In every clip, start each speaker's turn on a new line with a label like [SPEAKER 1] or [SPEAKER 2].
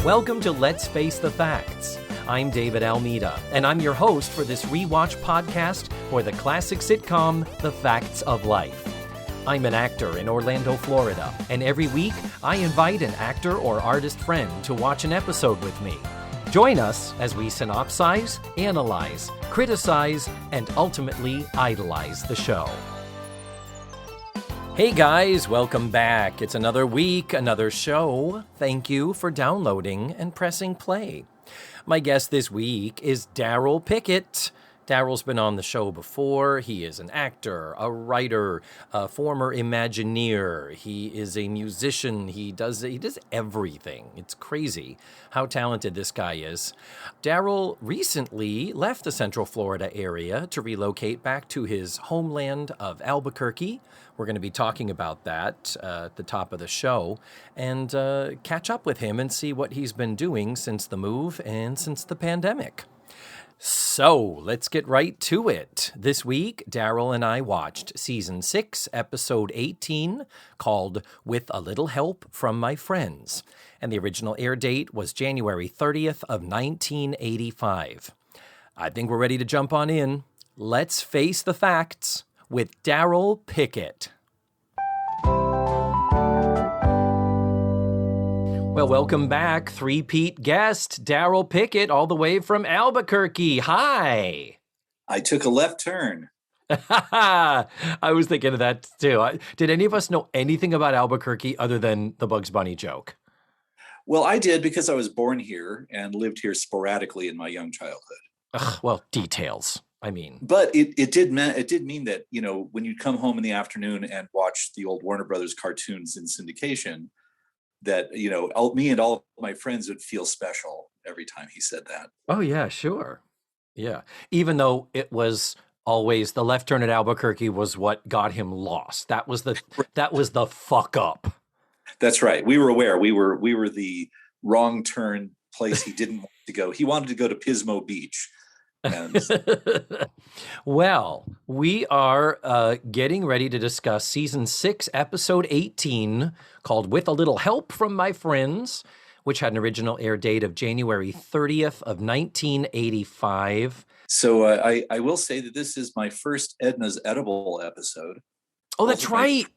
[SPEAKER 1] Welcome to Let's Face the Facts. I'm David Almeida, and I'm your host for this rewatch podcast for the classic sitcom, The Facts of Life. I'm an actor in Orlando, Florida, and every week I invite an actor or artist friend to watch an episode with me. Join us as we synopsize, analyze, criticize, and ultimately idolize the show. Hey guys, welcome back. It's another week, another show. Thank you for downloading and pressing play. My guest this week is Darryl Pickett. Darryl's been on the show before. He is an actor, a writer, a former Imagineer. He is a musician. He does everything. It's crazy how talented this guy is. Darryl recently left the Central Florida area to relocate back to his homeland of Albuquerque. We're going to be talking about that at the top of the show and catch up with him and see what he's been doing since the move and since the pandemic. So, let's get right to it. This week, Darryl and I watched Season 6, Episode 18, called With a Little Help from My Friends. And the original air date was January 30th of 1985. I think we're ready to jump on in. Let's face the facts with Darryl Pickett. Well, welcome back, three-peat guest, Darryl Pickett, all the way from Albuquerque. Hi.
[SPEAKER 2] I took a left turn.
[SPEAKER 1] I was thinking of that, too. Did any of us know anything about Albuquerque other than the Bugs Bunny joke?
[SPEAKER 2] Well, I did because I was born here and lived here sporadically in my young childhood.
[SPEAKER 1] Well, details. I mean,
[SPEAKER 2] but it did mean that, you know, when you'd come home in the afternoon and watch the old Warner Brothers cartoons in syndication, that, you know, me and all of my friends would feel special every time he said that.
[SPEAKER 1] Oh, yeah, sure. Yeah. Even though it was always the left turn at Albuquerque was what got him lost. That was the fuck up.
[SPEAKER 2] That's right. We were aware. We were the wrong turn place he didn't want to go. He wanted to go to Pismo Beach.
[SPEAKER 1] Well, we are getting ready to discuss Season 6, Episode 18, called With a Little Help from My Friends, which had an original air date of January 30th of 1985.
[SPEAKER 2] So I will say that this is my first Edna's Edible episode.
[SPEAKER 1] Oh, that's right.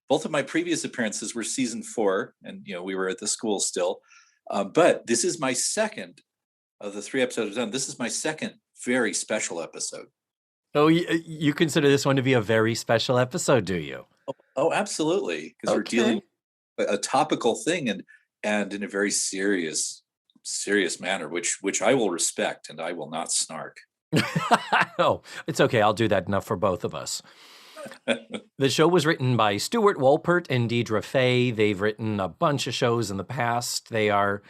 [SPEAKER 2] Both of my previous appearances were Season 4, and, you know, we were at the school still. But this is my second of the 3 episodes I've done. This is my second very special episode.
[SPEAKER 1] Oh, you consider this one to be a very special episode, do you?
[SPEAKER 2] Oh, absolutely. Because we're dealing with a topical thing and in a very serious manner, which I will respect and I will not snark.
[SPEAKER 1] Oh, it's okay. I'll do that enough for both of us. The show was written by Stuart Wolpert and Deidre Fay. They've written a bunch of shows in the past. They are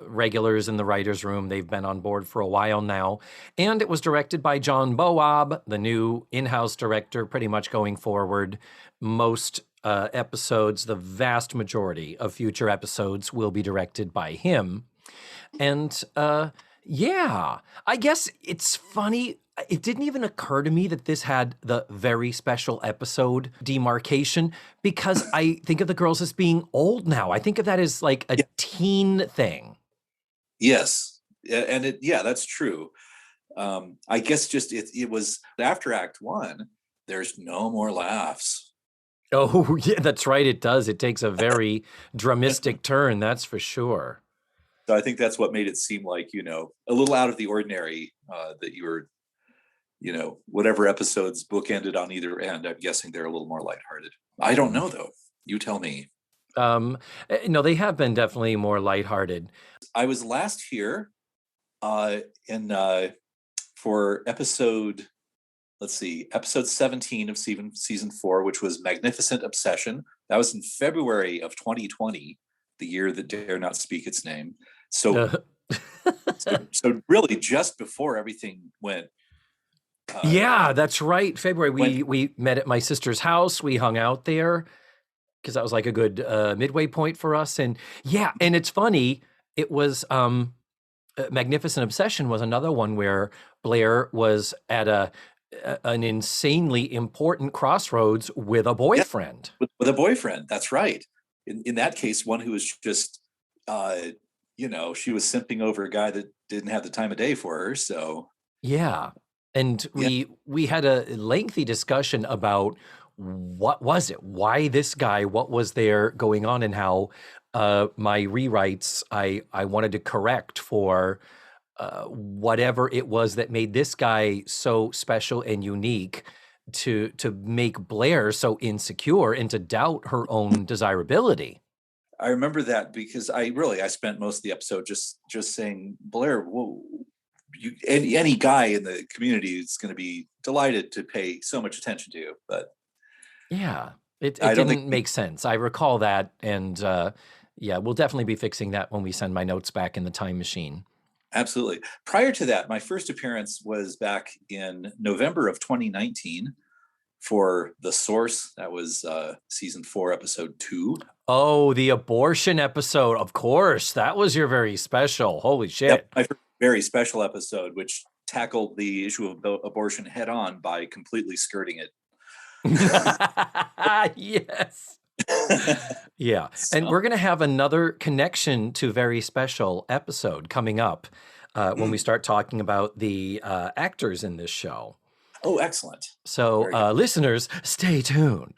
[SPEAKER 1] regulars in the writer's room. They've been on board for a while now. And it was directed by John Boab, the new in-house director, pretty much going forward. Most episodes, the vast majority of future episodes will be directed by him. And yeah, I guess it's funny. It didn't even occur to me that this had the very special episode demarcation because I think of the girls as being old now. I think of that as like a teen thing.
[SPEAKER 2] Yes. And that's true. I guess just it was after Act 1, there's no more laughs.
[SPEAKER 1] Oh, yeah, that's right. It does. It takes a very dramatic turn. That's for sure.
[SPEAKER 2] So I think that's what made it seem like, you know, a little out of the ordinary that you were, you know, whatever episodes bookended on either end. I'm guessing they're a little more lighthearted. I don't know, though. You tell me.
[SPEAKER 1] No, they have been definitely more lighthearted.
[SPEAKER 2] I was last here for episode 17 of season 4, which was Magnificent Obsession. That was in February of 2020, the year that dare not speak its name. So really just before everything went.
[SPEAKER 1] Yeah, that's right. February, we met at my sister's house. We hung out there because that was like a good midway point for us. And yeah, and it's funny. It was Magnificent Obsession was another one where Blair was at an insanely important crossroads with a boyfriend.
[SPEAKER 2] Yeah, with a boyfriend. That's right. In that case, one who was just uh, she was simping over a guy that didn't have the time of day for her. So
[SPEAKER 1] Yeah. And
[SPEAKER 2] yeah,
[SPEAKER 1] we had a lengthy discussion about what was it? Why this guy? What was there going on, and how my rewrites I wanted to correct for whatever it was that made this guy so special and unique to make Blair so insecure and to doubt her own desirability.
[SPEAKER 2] I remember that because I spent most of the episode just saying, Blair, whoa, any guy in the community is going to be delighted to pay so much attention to you, but
[SPEAKER 1] Yeah, it
[SPEAKER 2] I don't think
[SPEAKER 1] didn't make sense. I recall that, and yeah, we'll definitely be fixing that when we send my notes back in the time machine.
[SPEAKER 2] absolutely. Prior to that, my first appearance was back in November of 2019 for The Source. That was season 4, episode 2.
[SPEAKER 1] Oh, the abortion episode. Of course. That was your very special. Holy shit.
[SPEAKER 2] Yep, my first very special episode, which tackled the issue of abortion head on by completely skirting it.
[SPEAKER 1] Yes. Yeah. And we're going to have another connection to very special episode coming up when we start talking about the actors in this show.
[SPEAKER 2] Oh, excellent.
[SPEAKER 1] So listeners, stay tuned.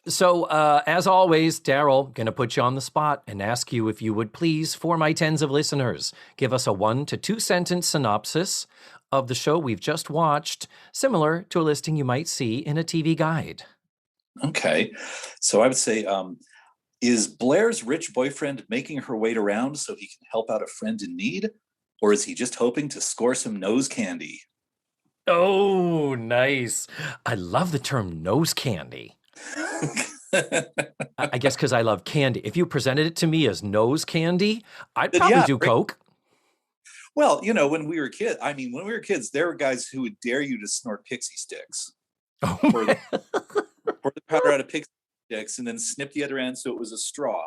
[SPEAKER 1] So, as always, Darryl, going to put you on the spot and ask you if you would please, for my tens of listeners, give us a 1 to 2 sentence synopsis of the show we've just watched, similar to a listing you might see in a TV guide.
[SPEAKER 2] Okay. So I would say, is Blair's rich boyfriend making her wait around so he can help out a friend in need? Or is he just hoping to score some nose candy?
[SPEAKER 1] Oh, nice. I love the term nose candy. I guess because I love candy. If you presented it to me as nose candy, I'd probably do Coke.
[SPEAKER 2] Well, when we were kids, there were guys who would dare you to snort pixie sticks.
[SPEAKER 1] Oh,
[SPEAKER 2] pour the powder out of pixie sticks and then snip the other end so it was a straw.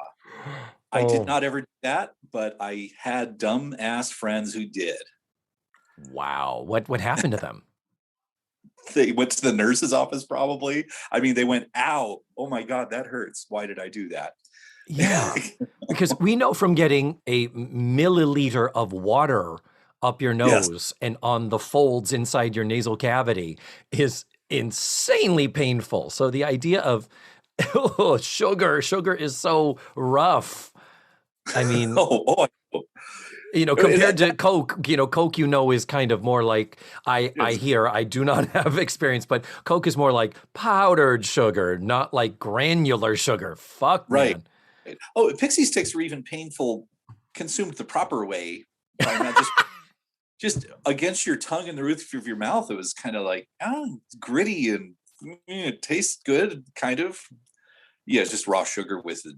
[SPEAKER 2] I did not ever do that, but I had dumb ass friends who did.
[SPEAKER 1] Wow. What happened to them?
[SPEAKER 2] They went to the nurse's office, probably. I mean, they went, ow, oh my God, that hurts. Why did I do that?
[SPEAKER 1] Yeah, because we know from getting a milliliter of water up your nose and on the folds inside your nasal cavity is insanely painful. So the idea of sugar is so rough. I mean, compared to Coke, Coke, is kind of more like, I do not have experience, but Coke is more like powdered sugar, not like granular sugar. Fuck,
[SPEAKER 2] right.
[SPEAKER 1] Man.
[SPEAKER 2] Oh, pixie sticks were even painful consumed the proper way. Not just against your tongue and the roof of your mouth. It was kind of like, gritty and it tastes good, kind of. Yeah, it's just raw sugar with a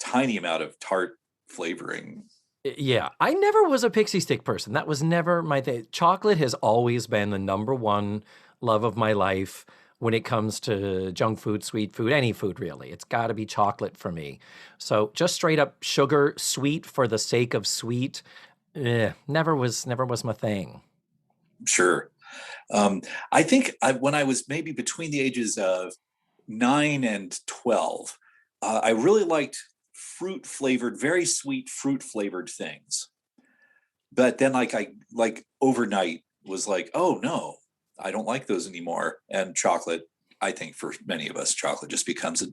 [SPEAKER 2] tiny amount of tart flavoring.
[SPEAKER 1] Yeah, I never was a pixie stick person. That was never my thing. Chocolate has always been the number one love of my life when it comes to junk food, sweet food, any food really. It's got to be chocolate for me. So just straight up sugar, sweet for the sake of sweet, never was my thing.
[SPEAKER 2] Sure. I think when I was maybe between the ages of 9 and 12, I really liked fruit flavored, very sweet fruit flavored things. But then overnight was like, oh no, I don't like those anymore. And chocolate, I think for many of us, chocolate just becomes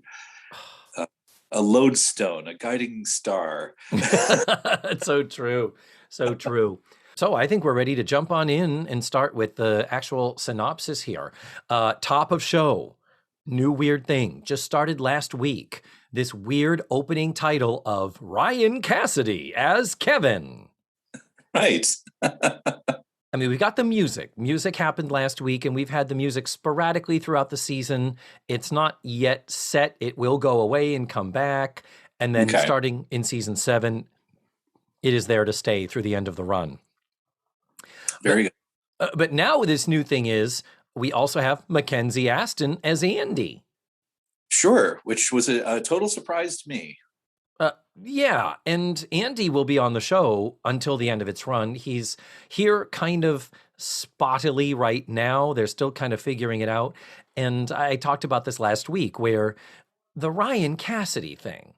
[SPEAKER 2] a lodestone, a guiding star.
[SPEAKER 1] That's so true. So true. So I think we're ready to jump on in and start with the actual synopsis here. Top of show, new weird thing, just started last week. This weird opening title of Ryan Cassidy as Kevin.
[SPEAKER 2] Right.
[SPEAKER 1] I mean, we got the music. Music happened last week, and we've had the music sporadically throughout the season. It's not yet set. It will go away and come back. And then starting in season 7, it is there to stay through the end of the run.
[SPEAKER 2] Very good.
[SPEAKER 1] But now this new thing is we also have Mackenzie Aston as Andy.
[SPEAKER 2] Sure, which was a total surprise to me.
[SPEAKER 1] Yeah, and Andy will be on the show until the end of its run. He's here kind of spottily right now. They're still kind of figuring it out. And I talked about this last week where the Ryan Cassidy thing,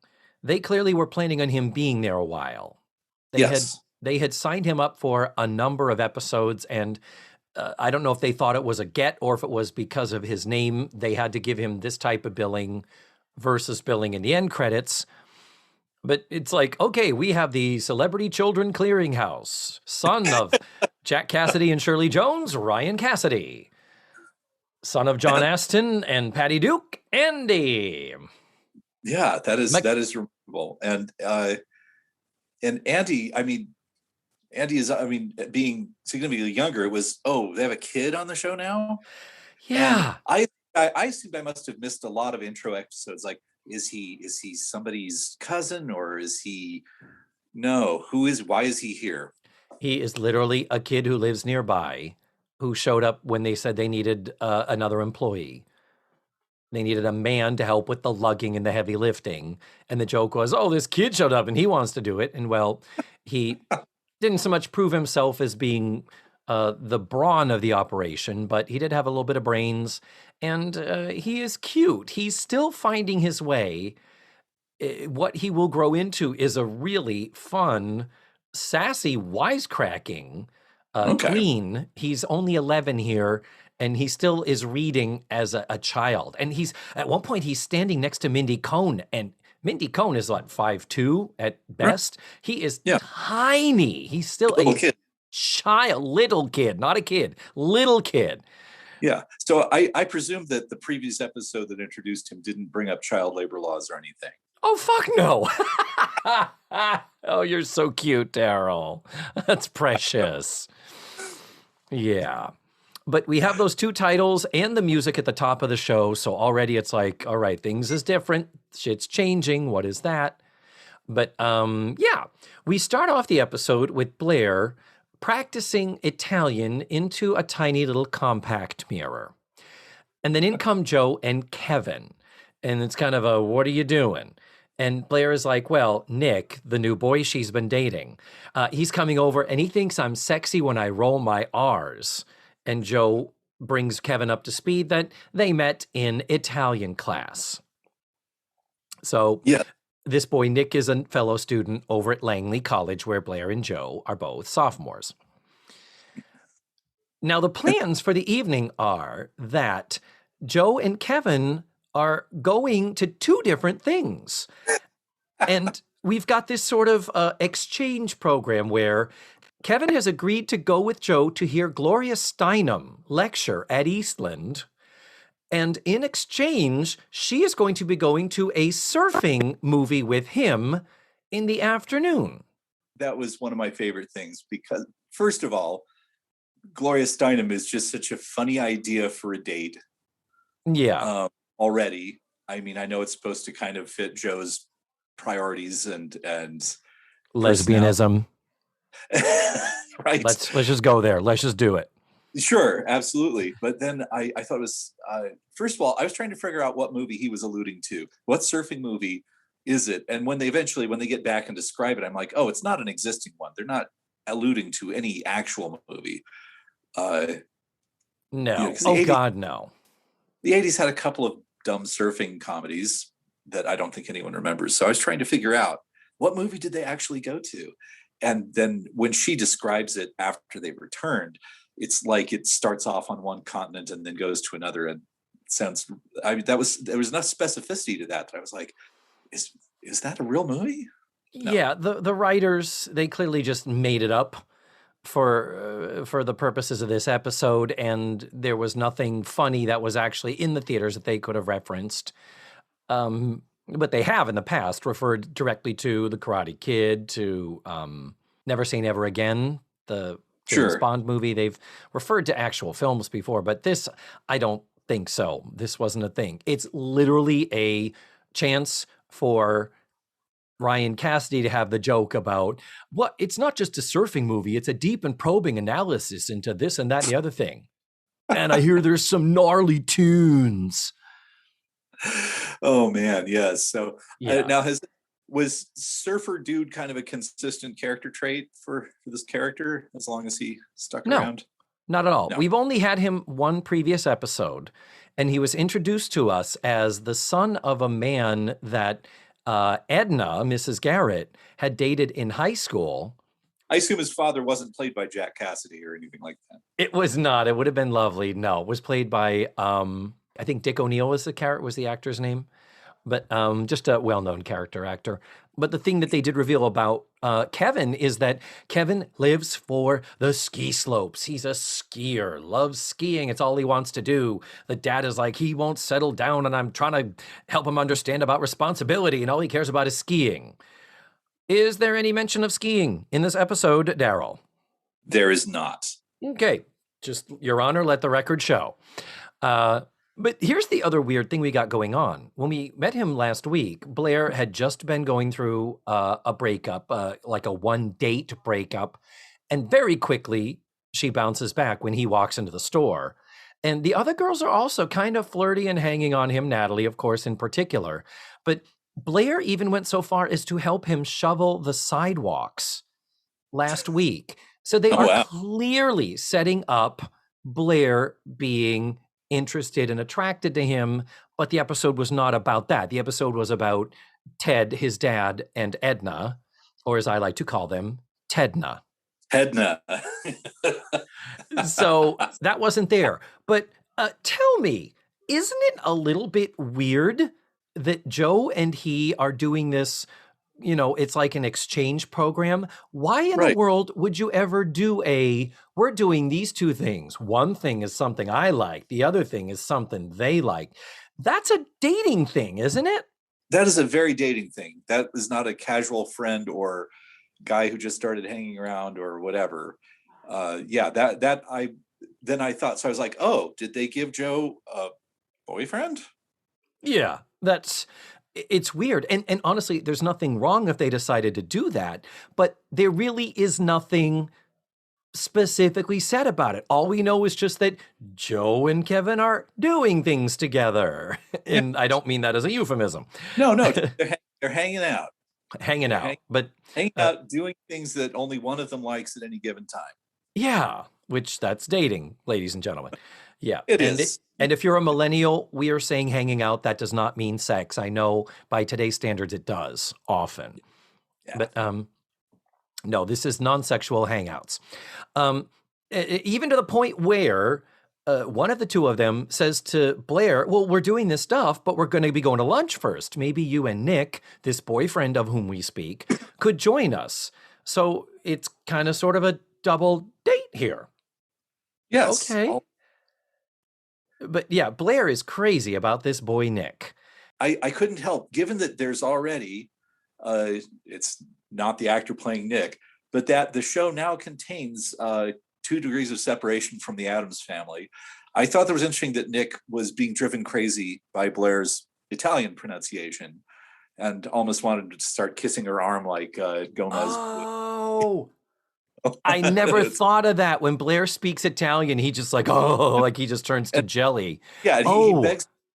[SPEAKER 1] they clearly were planning on him being there a while.
[SPEAKER 2] Yes.
[SPEAKER 1] They had signed him up for a number of episodes, and I don't know if they thought it was a get or if it was because of his name. They had to give him this type of billing versus billing in the end credits. But it's like, okay, we have the Celebrity Children Clearinghouse, son of Jack Cassidy and Shirley Jones, Ryan Cassidy. Son of John Aston and Patty Duke, Andy.
[SPEAKER 2] Yeah, that is remarkable. And Andy, Andy is, being significantly younger, it was, they have a kid on the show now?
[SPEAKER 1] Yeah.
[SPEAKER 2] And I assumed I must have missed a lot of intro episodes. Like, is he somebody's cousin, or is he, why is he here?
[SPEAKER 1] He is literally a kid who lives nearby, who showed up when they said they needed another employee. They needed a man to help with the lugging and the heavy lifting. And the joke was, this kid showed up and he wants to do it. And well, he didn't so much prove himself as being the brawn of the operation, but he did have a little bit of brains. And he is cute. He's still finding his way. What he will grow into is a really fun, sassy, wisecracking tween. He's only 11 here, and he still is reading as a child. And at one point, he's standing next to Mindy Cohn, and Mindy Cohn is what, 5'2" at best? He is tiny. He's still a little kid, not a kid, little kid.
[SPEAKER 2] Yeah. So I presume that the previous episode that introduced him didn't bring up child labor laws or anything.
[SPEAKER 1] Oh, fuck no. Oh, you're so cute, Darryl. That's precious. Yeah. But we have those two titles and the music at the top of the show. So already it's like, all right, things is different. Shit's changing. What is that? But we start off the episode with Blair practicing Italian into a tiny little compact mirror. And then in come Joe and Kevin. And it's kind of a, what are you doing? And Blair is like, well, Nick, the new boy she's been dating, he's coming over and he thinks I'm sexy when I roll my R's. And Joe brings Kevin up to speed that they met in Italian class. So this boy, Nick, is a fellow student over at Langley College, where Blair and Joe are both sophomores. Now, the plans for the evening are that Joe and Kevin are going to two different things. And we've got this sort of exchange program where Kevin has agreed to go with Joe to hear Gloria Steinem lecture at Eastland. And in exchange, she is going to be going to a surfing movie with him in the afternoon.
[SPEAKER 2] That was one of my favorite things because, first of all, Gloria Steinem is just such a funny idea for a date.
[SPEAKER 1] Yeah.
[SPEAKER 2] Already. I mean, I know it's supposed to kind of fit Joe's priorities and
[SPEAKER 1] lesbianism.
[SPEAKER 2] Right.
[SPEAKER 1] Let's just go there. Let's just do it.
[SPEAKER 2] Sure, absolutely. But then I thought it was, first of all, I was trying to figure out what movie he was alluding to. What surfing movie is it? And when they get back and describe it, I'm like, oh, it's not an existing one. They're not alluding to any actual movie.
[SPEAKER 1] No. God, no.
[SPEAKER 2] The 80s had a couple of dumb surfing comedies that I don't think anyone remembers. So I was trying to figure out what movie did they actually go to? And then when she describes it after they've returned, it's like it starts off on one continent and then goes to another. And it sounds, there was enough specificity to that I was like, is that a real movie? No.
[SPEAKER 1] Yeah, the writers, they clearly just made it up for the purposes of this episode, and there was nothing funny that was actually in the theaters that they could have referenced. But they have in the past referred directly to The Karate Kid, to Never Say Never Again, the James Bond movie. They've referred to actual films before, but this, I don't think so. This wasn't a thing. It's literally a chance for Ryan Cassidy to have the joke about, what, it's not just a surfing movie, it's a deep and probing analysis into this and that and the other thing. And I hear there's some gnarly tunes.
[SPEAKER 2] Oh man, yes. So now was Surfer Dude kind of a consistent character trait for this character as long as he stuck around?
[SPEAKER 1] Not at all. No. We've only had him one previous episode, and he was introduced to us as the son of a man that Edna, Mrs. Garrett, had dated in high school.
[SPEAKER 2] I assume his father wasn't played by Jack Cassidy or anything like that.
[SPEAKER 1] It was not. It would have been lovely. No, it was played by I think Dick O'Neill was the actor's name, but just a well-known character actor. But the thing that they did reveal about Kevin is that Kevin lives for the ski slopes. He's a skier, loves skiing. It's all he wants to do. The dad is like, he won't settle down, and I'm trying to help him understand about responsibility, and all he cares about is skiing. Is there any mention of skiing in this episode, Darryl?
[SPEAKER 2] There is not.
[SPEAKER 1] Okay, just Your Honor, let the record show. But here's the other weird thing we got going on. When we met him last week, Blair had just been going through a breakup, like a one-date breakup, and very quickly she bounces back when he walks into the store. And the other girls are also kind of flirty and hanging on him, Natalie, of course, in particular. But Blair even went so far as to help him shovel the sidewalks last week. So they are clearly setting up Blair being interested and attracted to him, but the episode was not about that. The episode was about Ted, his dad, and Edna, or as I like to call them, Tedna.
[SPEAKER 2] Tedna.
[SPEAKER 1] So that wasn't there. But tell me, isn't it a little bit weird that Joe and he are doing this? You know, it's like an exchange program. Why in the world would you ever do we're doing these two things. One thing is something I like. The other thing is something they like. That's a dating thing, isn't it?
[SPEAKER 2] That is a very dating thing. That is not a casual friend or guy who just started hanging around or whatever. Then I thought, so I was like, oh, did they give Joe a boyfriend?
[SPEAKER 1] Yeah, it's weird. And honestly, there's nothing wrong if they decided to do that, but there really is nothing specifically said about it. All we know is just that Joe and Kevin are doing things together. And I don't mean that as a euphemism.
[SPEAKER 2] No, they're hanging out.
[SPEAKER 1] Hanging out,
[SPEAKER 2] doing things that only one of them likes at any given time.
[SPEAKER 1] Yeah, which that's dating, ladies and gentlemen. Yeah,
[SPEAKER 2] it is.
[SPEAKER 1] And if you're a millennial, we are saying hanging out. That does not mean sex. I know by today's standards, it does often. Yeah. But no, this is non-sexual hangouts. Even to the point where one of the two of them says to Blair, well, we're doing this stuff, but we're going to be going to lunch first. Maybe you and Nick, this boyfriend of whom we speak, could join us. So it's kind of sort of a double date here.
[SPEAKER 2] Yes.
[SPEAKER 1] Okay. But yeah, Blair is crazy about this boy, Nick.
[SPEAKER 2] I couldn't help, given that there's already, it's not the actor playing Nick, but that the show now contains 2 degrees of separation from the Addams family. I thought that was interesting that Nick was being driven crazy by Blair's Italian pronunciation and almost wanted to start kissing her arm like Gomez.
[SPEAKER 1] Oh, I never thought of that. When Blair speaks Italian, he just like he just turns to jelly.
[SPEAKER 2] Yeah,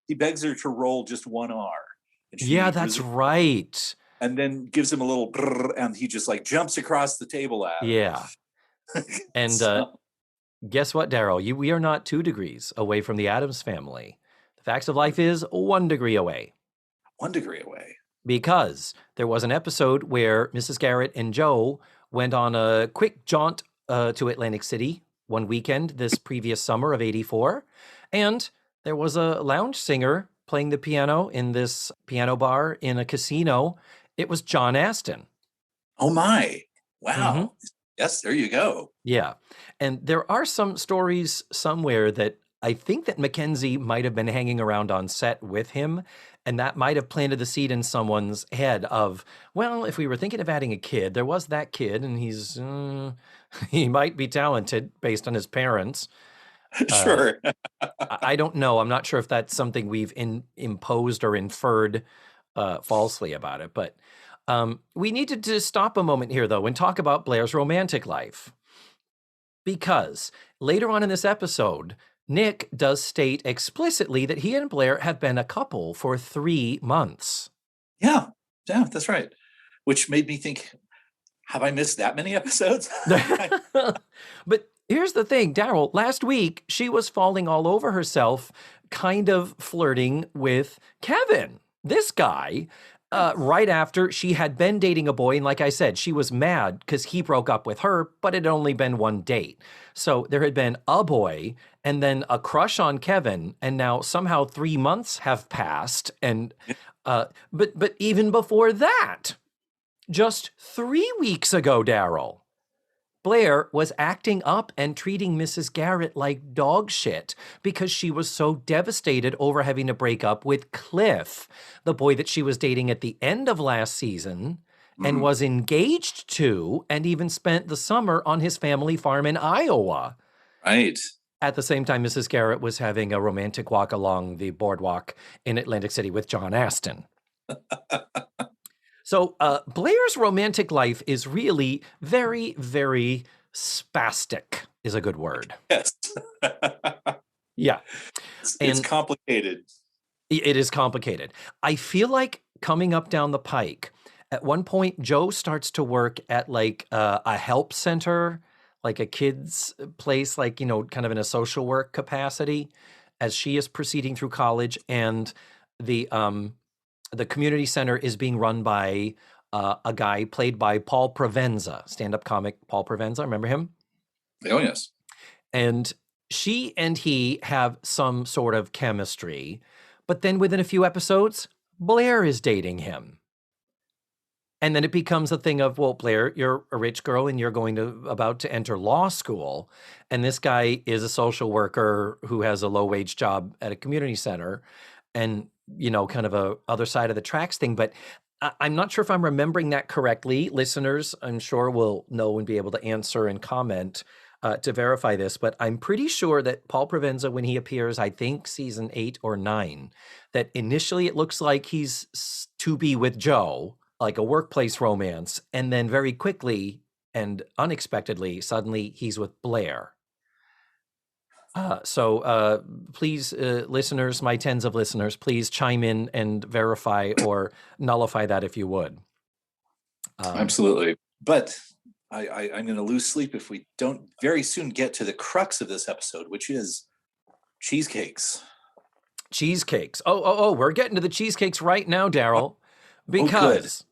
[SPEAKER 2] he begs her to roll just one R.
[SPEAKER 1] Yeah, that's right.
[SPEAKER 2] And then gives him a little brrr, and he just like jumps across the table at her.
[SPEAKER 1] Yeah. And guess what, Darryl? We are not 2 degrees away from the Addams family. The facts of life is 1 degree away.
[SPEAKER 2] 1 degree away.
[SPEAKER 1] Because there was an episode where Mrs. Garrett and Joe went on a quick jaunt to Atlantic City one weekend this previous summer of '84. And there was a lounge singer playing the piano in this piano bar in a casino. It was John Astin.
[SPEAKER 2] Oh, my. Wow. Mm-hmm. Yes, there you go.
[SPEAKER 1] Yeah. And there are some stories somewhere that I think that Mackenzie might have been hanging around on set with him, and that might have planted the seed in someone's head of, well, if we were thinking of adding a kid, there was that kid, and he might be talented based on his parents.
[SPEAKER 2] Sure.
[SPEAKER 1] I don't know. I'm not sure if that's something we've imposed or inferred falsely about it, but we needed to stop a moment here, though, and talk about Blair's romantic life. Because later on in this episode, Nick does state explicitly that he and Blair have been a couple for 3 months.
[SPEAKER 2] Yeah, that's right. Which made me think, have I missed that many episodes?
[SPEAKER 1] But here's the thing, Darryl, last week, she was falling all over herself, kind of flirting with Kevin, this guy. right after she had been dating a boy. And like I said, she was mad because he broke up with her, but it had only been one date. So there had been a boy and then a crush on Kevin. And now somehow 3 months have passed. And but even before that, just 3 weeks ago, Darryl, Blair was acting up and treating Mrs. Garrett like dog shit because she was so devastated over having to break up with Cliff, the boy that she was dating at the end of last season and was engaged to, and even spent the summer on his family farm in Iowa.
[SPEAKER 2] Right.
[SPEAKER 1] At the same time, Mrs. Garrett was having a romantic walk along the boardwalk in Atlantic City with John Aston. So Blair's romantic life is really very, very spastic, is a good word.
[SPEAKER 2] Yes.
[SPEAKER 1] Yeah.
[SPEAKER 2] It's complicated.
[SPEAKER 1] It is complicated. I feel like coming up down the pike, at one point, Joe starts to work at like a help center, like a kid's place, like, you know, kind of in a social work capacity as she is proceeding through college. And the community center is being run by a guy played by Paul Provenza, stand-up comic Paul Provenza. Remember him?
[SPEAKER 2] Oh, yes.
[SPEAKER 1] And she and he have some sort of chemistry, but then within a few episodes, Blair is dating him. And then it becomes a thing of, well, Blair, you're a rich girl and you're about to enter law school. And this guy is a social worker who has a low-wage job at a community center. And you know, kind of a other side of the tracks thing, but I'm not sure if I'm remembering that correctly. Listeners, I'm sure will know and be able to answer and comment to verify this, but I'm pretty sure that Paul Provenza, when he appears, I think season 8 or 9, that initially it looks like he's to be with Joe, like a workplace romance, and then very quickly and unexpectedly, suddenly he's with Blair. So please, listeners, my tens of listeners, please chime in and verify or nullify that if you would.
[SPEAKER 2] Absolutely. But I'm going to lose sleep if we don't very soon get to the crux of this episode, which is cheesecakes.
[SPEAKER 1] Cheesecakes. Oh, we're getting to the cheesecakes right now, Darryl, because,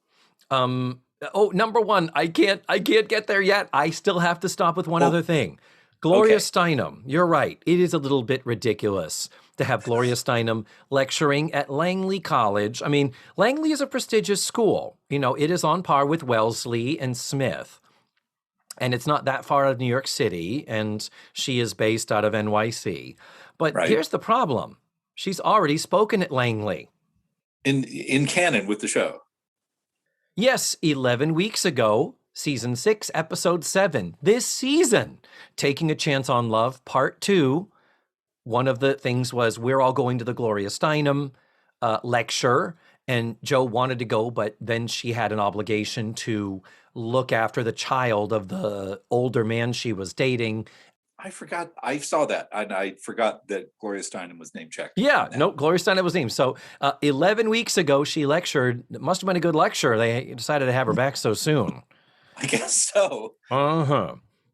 [SPEAKER 1] number one, I can't get there yet. I still have to stop with one other thing. Gloria Steinem, you're right. It is a little bit ridiculous to have Gloria Steinem lecturing at Langley College. I mean, Langley is a prestigious school. You know, it is on par with Wellesley and Smith. And it's not that far out of New York City, and she is based out of NYC. But here's the problem. She's already spoken at Langley.
[SPEAKER 2] In canon with the show.
[SPEAKER 1] Yes, 11 weeks ago. Season 6, Episode 7, this season, Taking a Chance on Love, Part 2. One of the things was we're all going to the Gloria Steinem lecture, and Joe wanted to go, but then she had an obligation to look after the child of the older man she was dating.
[SPEAKER 2] I forgot. I saw that, and I forgot that Gloria Steinem was name checked.
[SPEAKER 1] Yeah, no, Gloria Steinem was named. So 11 weeks ago, she lectured. It must have been a good lecture. They decided to have her back so soon.
[SPEAKER 2] I guess so.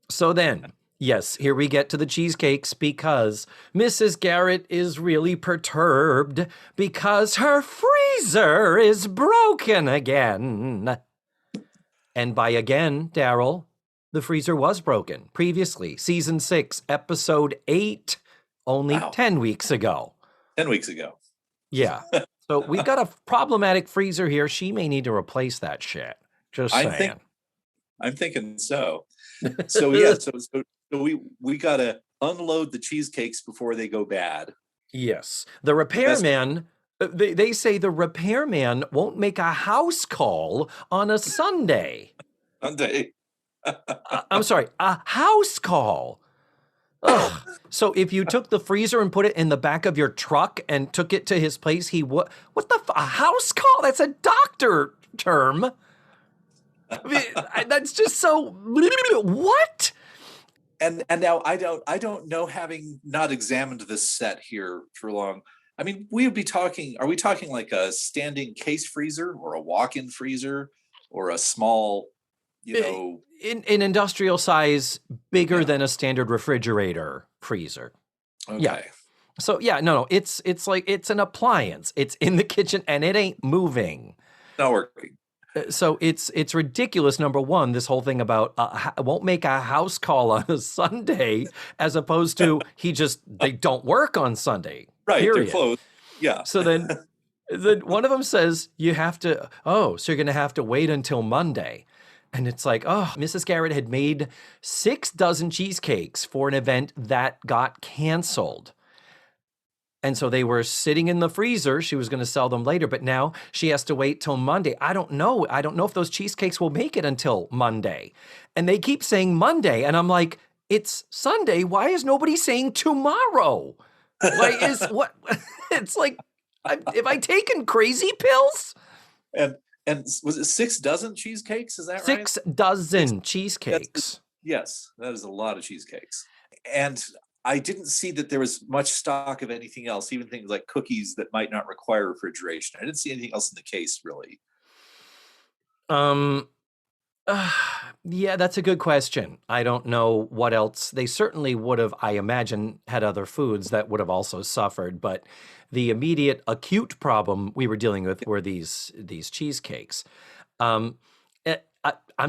[SPEAKER 1] So then, yes, here we get to the cheesecakes because Mrs. Garrett is really perturbed because her freezer is broken again. And by again, Darryl, the freezer was broken previously. Season 6, Episode 8, only 10 weeks ago.
[SPEAKER 2] 10 weeks ago.
[SPEAKER 1] Yeah. So we've got a problematic freezer here. She may need to replace that shit. Just saying.
[SPEAKER 2] I'm thinking so. So yeah, so we gotta unload the cheesecakes before they go bad.
[SPEAKER 1] Yes, the repairman. They say the repairman won't make a house call on a Sunday. I'm sorry, a house call. Ugh. So if you took the freezer and put it in the back of your truck and took it to his place, he would. What the a house call? That's a doctor term. I mean, that's just so what?
[SPEAKER 2] And now I don't know, having not examined this set here for long. I mean, we would be talking. Are we talking like a standing case freezer or a walk-in freezer or a small,
[SPEAKER 1] in industrial size, bigger than a standard refrigerator freezer?
[SPEAKER 2] Okay.
[SPEAKER 1] Yeah. So yeah, no, it's like it's an appliance. It's in the kitchen and it ain't moving.
[SPEAKER 2] Not working.
[SPEAKER 1] So it's ridiculous. Number one, this whole thing about won't make a house call on a Sunday, as opposed to they don't work on Sunday.
[SPEAKER 2] Right. They're
[SPEAKER 1] Period.
[SPEAKER 2] closed. Yeah.
[SPEAKER 1] So then one of them says you have to. Oh, so you're going to have to wait until Monday. And it's like, oh, Mrs. Garrett had made 6 dozen cheesecakes for an event that got canceled. And so they were sitting in the freezer. She was going to sell them later, but now she has to wait till Monday. I don't know. I don't know if those cheesecakes will make it until Monday. And they keep saying Monday. And I'm like, it's Sunday. Why is nobody saying tomorrow? Why is what? It's like, have I taken crazy pills?
[SPEAKER 2] And was it 6 dozen cheesecakes? Is that right?
[SPEAKER 1] 6 dozen cheesecakes.
[SPEAKER 2] Yes, that is a lot of cheesecakes. And I didn't see that there was much stock of anything else, even things like cookies that might not require refrigeration. I didn't see anything else in the case, really.
[SPEAKER 1] Yeah, that's a good question. I don't know what else. They certainly would have, I imagine, had other foods that would have also suffered, but the immediate acute problem we were dealing with were these cheesecakes. I'm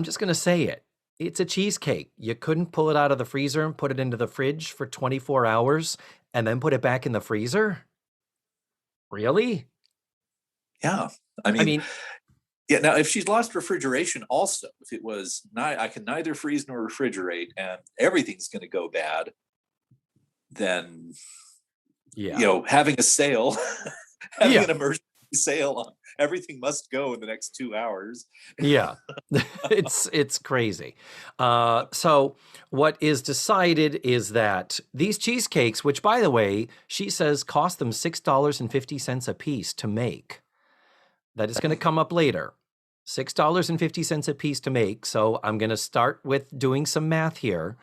[SPEAKER 1] just going to say it. It's a cheesecake. You couldn't pull it out of the freezer and put it into the fridge for 24 hours and then put it back in the freezer? Really?
[SPEAKER 2] Yeah. I mean, yeah. Now, if she's lost refrigeration also, if it was I can neither freeze nor refrigerate and everything's going to go bad, then, having a sale, having an emergency sale on everything must go in the next 2 hours.
[SPEAKER 1] Yeah, it's crazy. So what is decided is that these cheesecakes, which by the way, she says cost them $6.50 a piece to make. That is going to come up later. $6.50 a piece to make. So I'm going to start with doing some math here.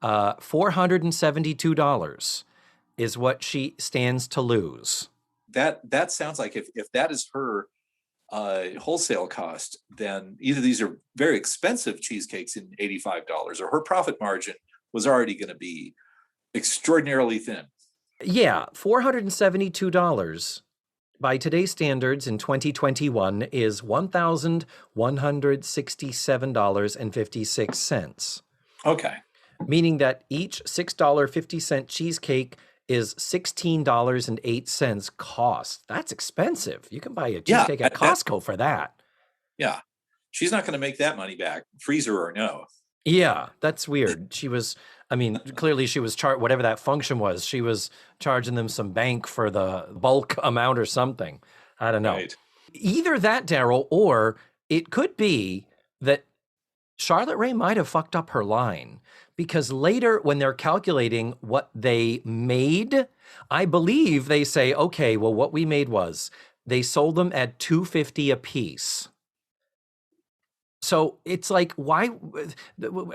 [SPEAKER 1] $472 is what she stands to lose.
[SPEAKER 2] That sounds like if that is her wholesale cost, then either these are very expensive cheesecakes in $85, or her profit margin was already going to be extraordinarily thin.
[SPEAKER 1] Yeah, $472 by today's standards in 2021 is $1,167.56.
[SPEAKER 2] Okay.
[SPEAKER 1] Meaning that each $6.50 cheesecake is $16.08 cost. That's expensive. You can buy a cheesecake at Costco for that.
[SPEAKER 2] Yeah. She's not going to make that money back, freezer or no.
[SPEAKER 1] Yeah, that's weird. Clearly she was whatever that function was, she was charging them some bank for the bulk amount or something. I don't know. Right. Either that, Darryl, or it could be that Charlotte Rae might have fucked up her line, because later when they're calculating what they made, I believe they say, okay, well, what we made was they sold them at $2.50 a piece. So it's like, why?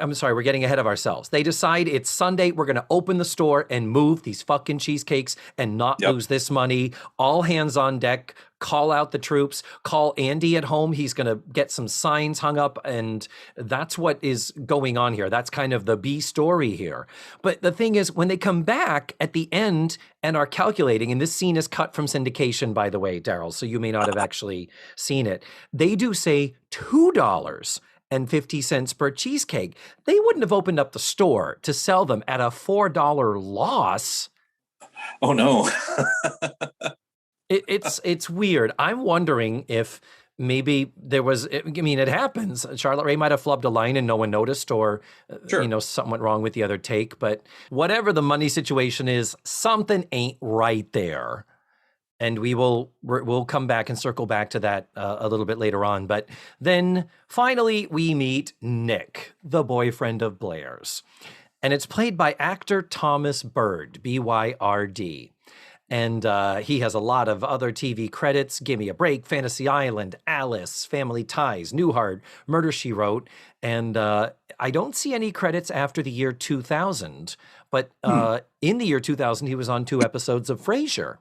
[SPEAKER 1] I'm sorry, we're getting ahead of ourselves. They decide it's Sunday, we're going to open the store and move these fucking cheesecakes and not lose this money. All hands on deck, call out the troops, call Andy at home. He's going to get some signs hung up, and that's what is going on here. That's kind of the B story here. But the thing is, when they come back at the end and are calculating, and this scene is cut from syndication, by the way, Darryl, so you may not have actually seen it. They do say $2.50 per cheesecake. They wouldn't have opened up the store to sell them at a $4 loss.
[SPEAKER 2] Oh, no.
[SPEAKER 1] It's weird. I'm wondering if maybe there was, it happens. Charlotte Rae might have flubbed a line and no one noticed, or, something went wrong with the other take. But whatever the money situation is, something ain't right there. And we'll come back and circle back to that a little bit later on. But then finally we meet Nick, the boyfriend of Blair's. And it's played by actor Thomas Byrd, B-Y-R-D. And he has a lot of other TV credits: Gimme a Break, Fantasy Island, Alice, Family Ties, Newhart, Murder, She Wrote. And I don't see any credits after the year 2000. But in the year 2000, he was on 2 episodes of Frasier.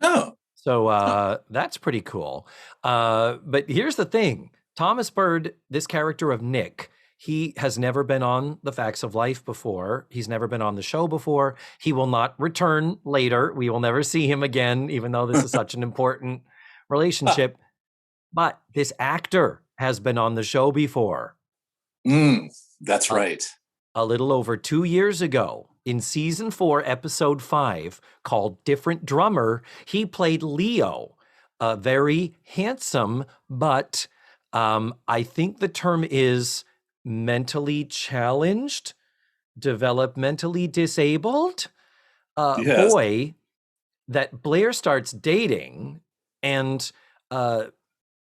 [SPEAKER 2] Oh.
[SPEAKER 1] So that's pretty cool. But here's the thing. Thomas Byrd, this character of Nick, he has never been on The Facts of Life before. He's never been on the show before. He will not return later. We will never see him again, even though this is such an important relationship. But this actor has been on the show before.
[SPEAKER 2] That's right.
[SPEAKER 1] A little over 2 years ago, in season 4, episode 5, called Different Drummer, he played Leo, a very handsome, but I think the term is mentally challenged, developmentally disabled
[SPEAKER 2] Yes.
[SPEAKER 1] boy that Blair starts dating, and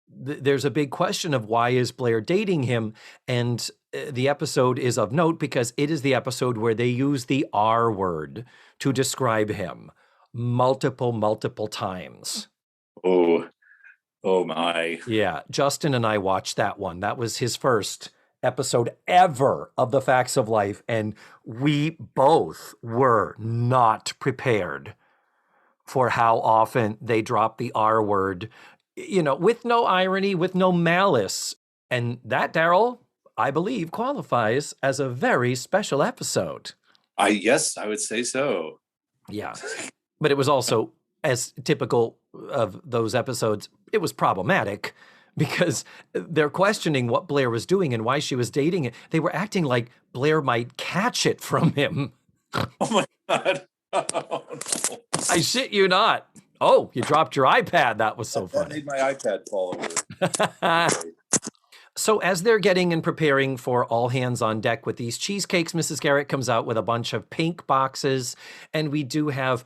[SPEAKER 1] there's a big question of why is Blair dating him, and the episode is of note because it is the episode where they use the R word to describe him multiple times.
[SPEAKER 2] Oh my.
[SPEAKER 1] Yeah, Justin and I watched that one. That was his first episode ever of The Facts of Life, and we both were not prepared for how often they drop the R word, with no irony, with no malice. And that, Darryl, I believe, qualifies as a very special episode.
[SPEAKER 2] Yes, I would say so.
[SPEAKER 1] Yeah. But it was also, as typical of those episodes, it was problematic because they're questioning what Blair was doing and why she was dating it. They were acting like Blair might catch it from him.
[SPEAKER 2] Oh my God. Oh, no.
[SPEAKER 1] I shit you not. Oh, you dropped your iPad. That was so funny.
[SPEAKER 2] That made my iPad fall over.
[SPEAKER 1] So as they're getting and preparing for all hands on deck with these cheesecakes, Mrs. Garrett comes out with a bunch of pink boxes, and we do have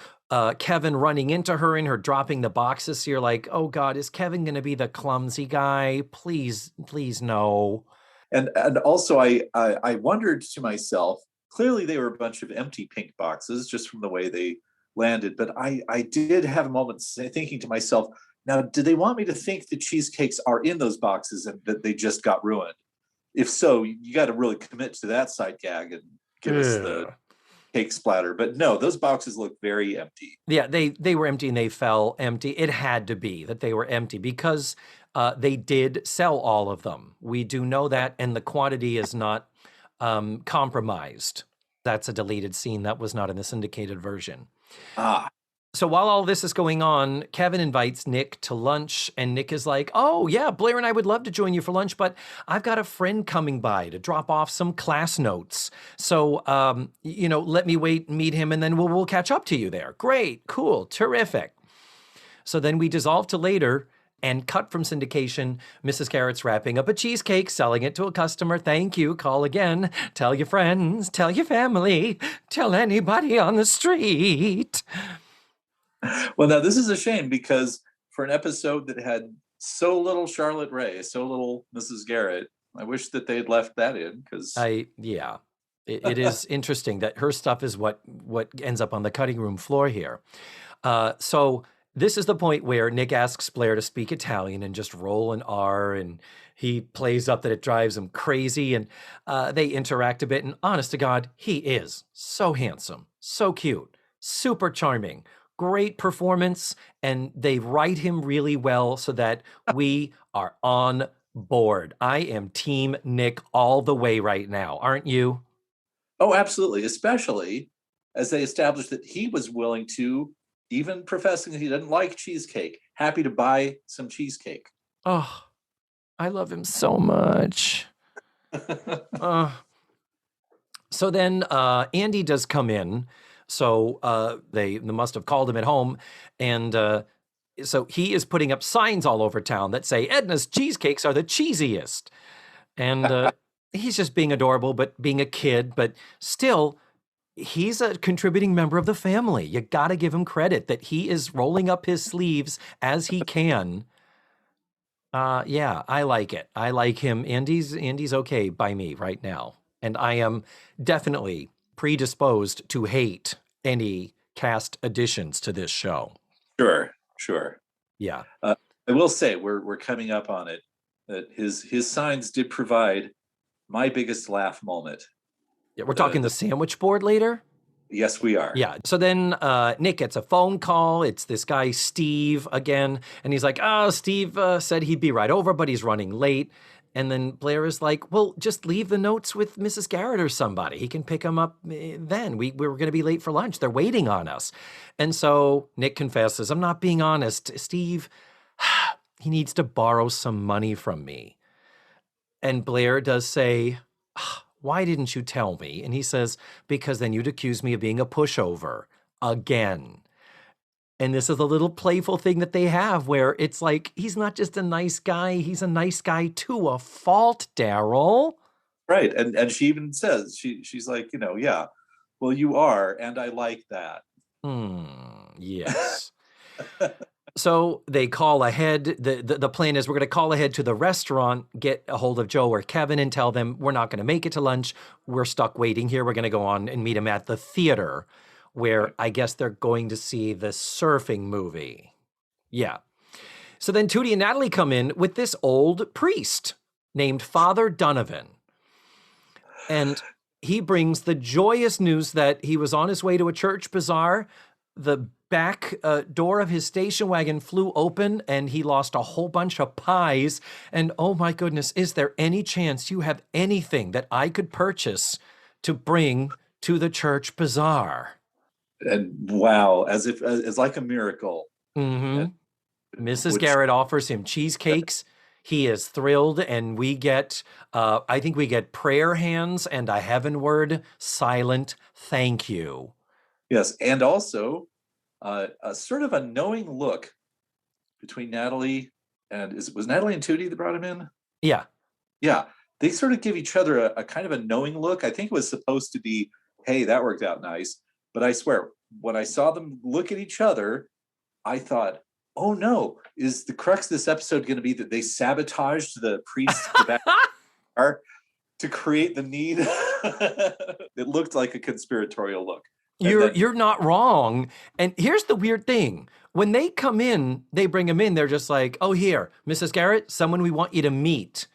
[SPEAKER 1] Kevin running into her and her dropping the boxes. So you're like, oh God, is Kevin going to be the clumsy guy? Please no.
[SPEAKER 2] And also I wondered to myself, clearly they were a bunch of empty pink boxes just from the way they landed. But I did have a moment thinking to myself, now, do they want me to think the cheesecakes are in those boxes and that they just got ruined? If so, you got to really commit to that side gag and give us the cake splatter. But no, those boxes look very empty.
[SPEAKER 1] Yeah, they were empty and they fell empty. It had to be that they were empty because they did sell all of them. We do know that, and the quantity is not compromised. That's a deleted scene. That was not in the syndicated version. So while all this is going on, Kevin invites Nick to lunch, and Nick is like, oh, yeah, Blair and I would love to join you for lunch, but I've got a friend coming by to drop off some class notes. So, let me meet him, and then we'll catch up to you there. Great, cool, terrific. So then we dissolve to later and cut from syndication. Mrs. Garrett's wrapping up a cheesecake, selling it to a customer. Thank you, call again. Tell your friends, tell your family, tell anybody on the street.
[SPEAKER 2] Well, now this is a shame because for an episode that had so little Charlotte Rae, so little Mrs. Garrett, I wish that they'd left that in because
[SPEAKER 1] it is interesting that her stuff is what ends up on the cutting room floor here. So this is the point where Nick asks Blair to speak Italian and just roll an R, and he plays up that it drives him crazy, and they interact a bit. And honest to God, he is so handsome, so cute, super charming. Great performance, and they write him really well so that we are on board. I am Team Nick all the way right now, aren't you?
[SPEAKER 2] Oh, absolutely, especially as they established that he was willing to, even professing that he doesn't like cheesecake, happy to buy some cheesecake.
[SPEAKER 1] Oh, I love him so much. So then Andy does come in. So they must have called him at home. And so he is putting up signs all over town that say, Edna's cheesecakes are the cheesiest. And he's just being adorable, but being a kid. But still, he's a contributing member of the family. You got to give him credit that he is rolling up his sleeves as he can. Yeah, I like it. I like him. Andy's okay by me right now. And I am definitely predisposed to hate any cast additions to this show.
[SPEAKER 2] Sure.
[SPEAKER 1] Yeah.
[SPEAKER 2] I will say we're coming up on it that his signs did provide my biggest laugh moment.
[SPEAKER 1] Yeah, we're talking the sandwich board later?
[SPEAKER 2] Yes, we are.
[SPEAKER 1] Yeah. So then Nick gets a phone call. It's this guy, Steve, again. And he's like, Steve said he'd be right over, but he's running late. And then Blair is like, well, just leave the notes with Mrs. Garrett or somebody. He can pick them up then. We were going to be late for lunch. They're waiting on us. And so Nick confesses, I'm not being honest. Steve, he needs to borrow some money from me. And Blair does say, why didn't you tell me? And he says, because then you'd accuse me of being a pushover again. And this is a little playful thing that they have where it's like, he's not just a nice guy, he's a nice guy to a fault, Darryl.
[SPEAKER 2] Right. And she even says, she's like, yeah, well, you are, and I like that.
[SPEAKER 1] Yes. So they call ahead. The plan is we're going to call ahead to the restaurant, get a hold of Joe or Kevin and tell them we're not going to make it to lunch. We're stuck waiting here. We're going to go on and meet him at the theater where I guess they're going to see the surfing movie. Yeah. So then Tootie and Natalie come in with this old priest named Father Donovan. And he brings the joyous news that he was on his way to a church bazaar. The back door of his station wagon flew open and he lost a whole bunch of pies. And oh my goodness, is there any chance you have anything that I could purchase to bring to the church bazaar?
[SPEAKER 2] And wow, as like a miracle.
[SPEAKER 1] Mm-hmm. Mrs. Garrett offers him cheesecakes. He is thrilled, and we get, I think we get prayer hands and a heavenward silent thank you.
[SPEAKER 2] Yes, and also a sort of a knowing look between Natalie and was Natalie and Tootie that brought him in?
[SPEAKER 1] Yeah.
[SPEAKER 2] Yeah, they sort of give each other a kind of a knowing look. I think it was supposed to be, hey, that worked out nice. But I swear, when I saw them look at each other, I thought, oh no, is the crux of this episode going to be that they sabotaged the priest in the back to create the need? It looked like a conspiratorial look.
[SPEAKER 1] You're not wrong. And here's the weird thing. When they come in, they bring him in, they're just like, oh, here, Mrs. Garrett, someone we want you to meet.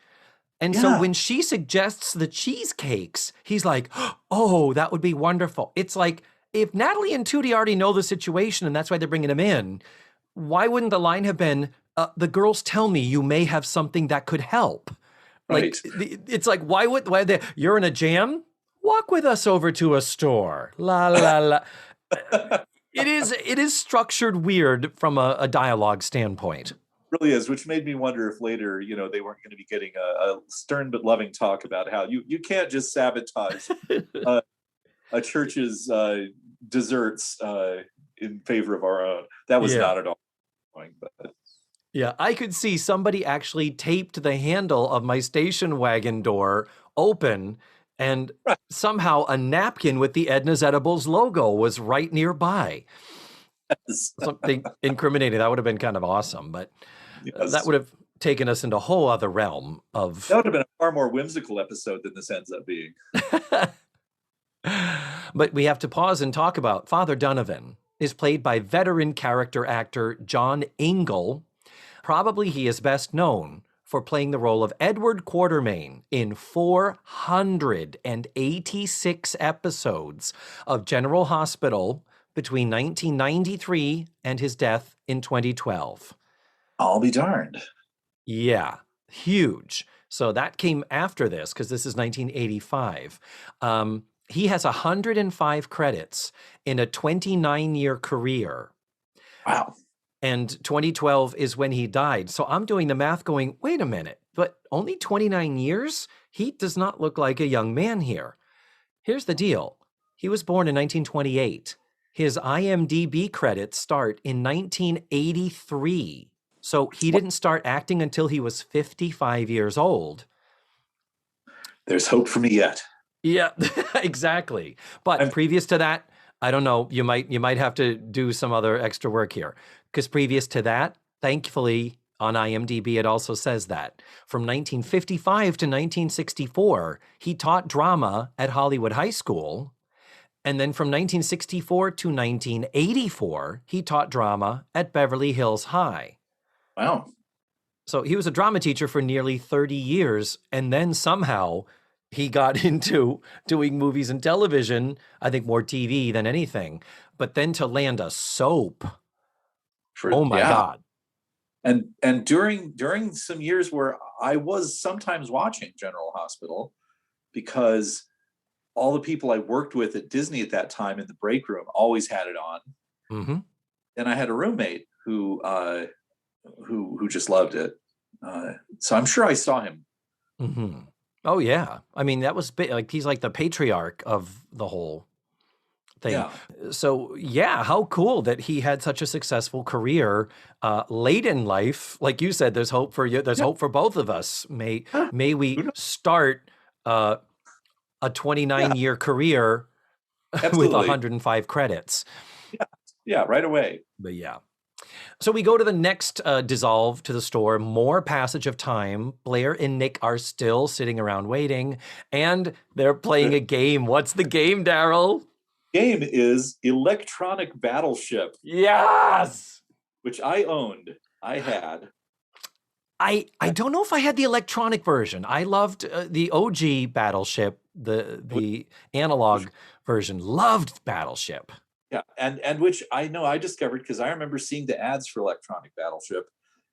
[SPEAKER 1] And so when she suggests the cheesecakes, he's like, oh, that would be wonderful. It's like, if Natalie and Tootie already know the situation and that's why they're bringing him in, why wouldn't the line have been, the girls tell me you may have something that could help? Like, right. It's like, why they, you're in a jam? Walk with us over to a store. La, la, la. It is structured weird from a dialogue standpoint.
[SPEAKER 2] It really is, which made me wonder if later, they weren't going to be getting a stern but loving talk about how you can't just sabotage a church's desserts in favor of our own. That was not at all going, but
[SPEAKER 1] yeah, I could see somebody actually taped the handle of my station wagon door open, and somehow a napkin with the Edna's Edibles logo was right nearby. Yes. Something incriminating. That would have been kind of awesome, but that would have taken us into a whole other realm of...
[SPEAKER 2] That would have been a far more whimsical episode than this ends up being.
[SPEAKER 1] But we have to pause and talk about Father Donovan is played by veteran character actor John Ingle. Probably he is best known for playing the role of Edward Quartermain in 486 episodes of General Hospital between 1993 and his death in 2012.
[SPEAKER 2] I'll be darned.
[SPEAKER 1] Yeah, huge. So that came after this because this is 1985. He has 105 credits in a 29-year career.
[SPEAKER 2] Wow.
[SPEAKER 1] And 2012 is when he died. So I'm doing the math going, wait a minute, but only 29 years? He does not look like a young man here. Here's the deal. He was born in 1928. His IMDb credits start in 1983. So he didn't start acting until he was 55 years old.
[SPEAKER 2] There's hope for me yet.
[SPEAKER 1] Yeah, exactly. But previous to that, I don't know, you might have to do some other extra work here. Because previous to that, thankfully, on IMDb, it also says that. From 1955 to 1964, he taught drama at Hollywood High School. And then from 1964 to 1984, he taught drama at Beverly Hills High.
[SPEAKER 2] Wow.
[SPEAKER 1] So he was a drama teacher for nearly 30 years. And then somehow he got into doing movies and television, I think more TV than anything. But then to land a soap. Oh my God.
[SPEAKER 2] And during some years where I was sometimes watching General Hospital, because all the people I worked with at Disney at that time in the break room always had it on.
[SPEAKER 1] Mm-hmm.
[SPEAKER 2] And I had a roommate who who just loved it. So I'm sure I saw him.
[SPEAKER 1] Mm-hmm. Oh yeah, I mean that was like he's like the patriarch of the whole thing.
[SPEAKER 2] Yeah.
[SPEAKER 1] So yeah, how cool that he had such a successful career late in life. Like you said, there's hope for you. There's hope for both of us. May we start a 29-year career with 105 credits.
[SPEAKER 2] Yeah, right away.
[SPEAKER 1] But yeah. So we go to the next dissolve to the store. More passage of time. Blair and Nick are still sitting around waiting, and they're playing a game. What's the game, Darryl?
[SPEAKER 2] Game is Electronic Battleship.
[SPEAKER 1] Yes!
[SPEAKER 2] Which I owned. I had.
[SPEAKER 1] I don't know if I had the electronic version. I loved the OG Battleship, the analog version. Loved Battleship.
[SPEAKER 2] Yeah, and which I know I discovered because I remember seeing the ads for Electronic Battleship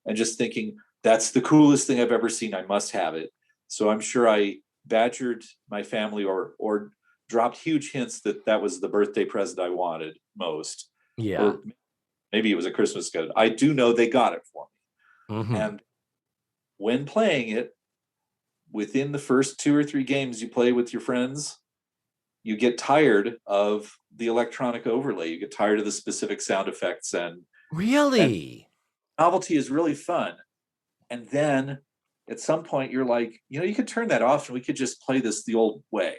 [SPEAKER 2] and just thinking, that's the coolest thing I've ever seen. I must have it. So I'm sure I badgered my family or dropped huge hints that was the birthday present I wanted most.
[SPEAKER 1] Yeah.
[SPEAKER 2] Or maybe it was a Christmas gift. I do know they got it for me.
[SPEAKER 1] Mm-hmm.
[SPEAKER 2] And when playing it, within the first 2 or 3 games you play with your friends, you get tired of the electronic overlay. You get tired of the specific sound effects and
[SPEAKER 1] really
[SPEAKER 2] novelty is really fun. And then at some point you're like, you could turn that off and we could just play this the old way.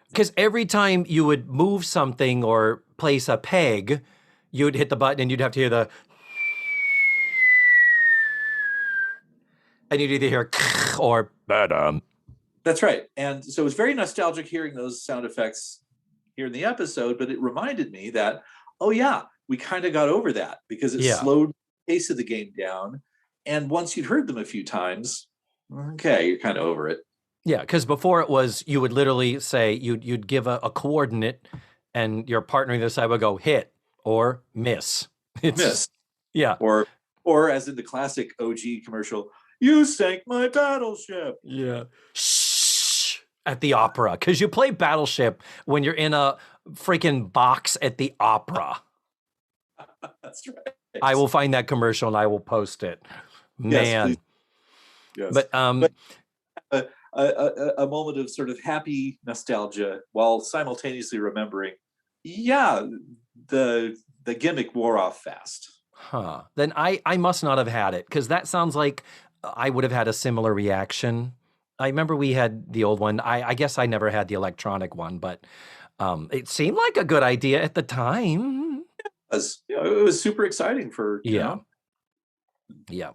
[SPEAKER 1] Because every time you would move something or place a peg, you'd hit the button and you'd have to hear and you'd either hear or badum.
[SPEAKER 2] That's right. And so it's very nostalgic hearing those sound effects here in the episode, but it reminded me that, oh yeah, we kind of got over that because it slowed the pace of the game down. And once you'd heard them a few times, okay, you're kind of over it.
[SPEAKER 1] Yeah, because before it was, you would literally say, you'd give a coordinate and your partner on the other side would go hit or miss.
[SPEAKER 2] Miss.
[SPEAKER 1] Yeah.
[SPEAKER 2] Or as in the classic OG commercial, you sank my battleship.
[SPEAKER 1] Yeah. Shh. At the opera. Because you play Battleship when you're in a freaking box at the opera.
[SPEAKER 2] That's right.
[SPEAKER 1] I will find that commercial and I will post it. Man.
[SPEAKER 2] Yes.
[SPEAKER 1] But
[SPEAKER 2] a moment of sort of happy nostalgia while simultaneously remembering, the gimmick wore off fast.
[SPEAKER 1] Huh. Then I must not have had it, because that sounds like I would have had a similar reaction. I remember we had the old one. I guess I never had the electronic one, but it seemed like a good idea at the time.
[SPEAKER 2] It was super exciting for, you know.
[SPEAKER 1] Yeah.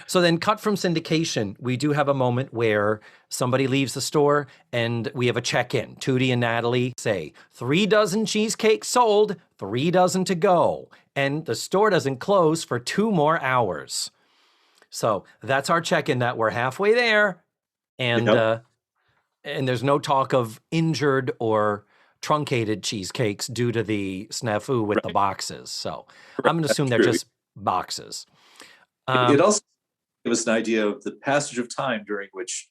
[SPEAKER 1] So then cut from syndication, we do have a moment where somebody leaves the store and we have a check-in. Tootie and Natalie say, 3 dozen cheesecakes sold, 3 dozen to go. And the store doesn't close for 2 more hours. So that's our check-in, that we're halfway there. And and there's no talk of injured or truncated cheesecakes due to the snafu with the boxes. So I'm going to assume they're just boxes.
[SPEAKER 2] It also gave us an idea of the passage of time during which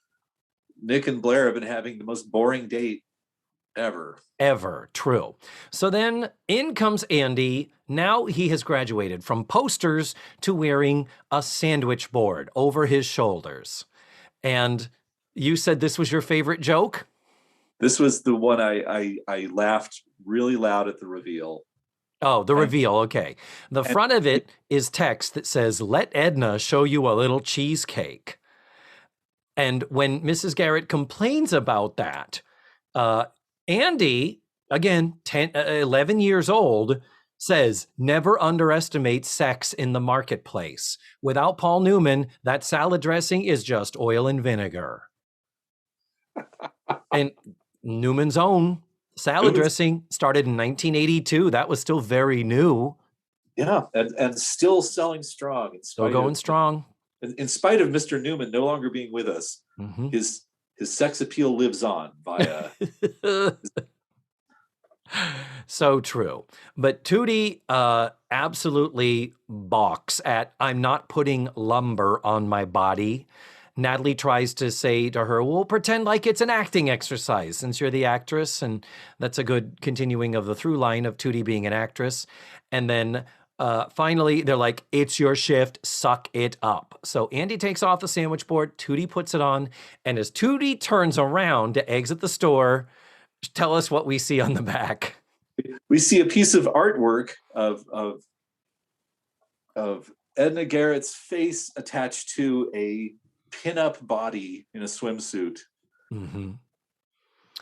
[SPEAKER 2] Nick and Blair have been having the most boring date ever.
[SPEAKER 1] True. So then in comes Andy. Now he has graduated from posters to wearing a sandwich board over his shoulders. And you said this was your favorite joke?
[SPEAKER 2] This was the one I laughed really loud at the reveal.
[SPEAKER 1] Oh, the reveal. Okay. The front of it is text that says, "Let Edna show you a little cheesecake." And when Mrs. Garrett complains about that, Andy, again, 11 years old, says, "Never underestimate sex in the marketplace. Without Paul Newman, that salad dressing is just oil and vinegar." And Newman's own salad dressing started in 1982. That was still very new.
[SPEAKER 2] Yeah, and still selling strong.
[SPEAKER 1] Still going strong.
[SPEAKER 2] In spite of Mr. Newman no longer being with us, his sex appeal lives on via...
[SPEAKER 1] So true. But Tootie absolutely balks at, "I'm not putting lumber on my body." Natalie tries to say to her, "Well, pretend like it's an acting exercise since you're the actress." And that's a good continuing of the through line of Tootie being an actress. And then Finally, they're like, it's your shift, suck it up. So Andy takes off the sandwich board, Tootie puts it on, and as Tootie turns around to exit the store, tell us what we see on the back.
[SPEAKER 2] We see a piece of artwork of Edna Garrett's face attached to a pinup body in a swimsuit.
[SPEAKER 1] Mm-hmm.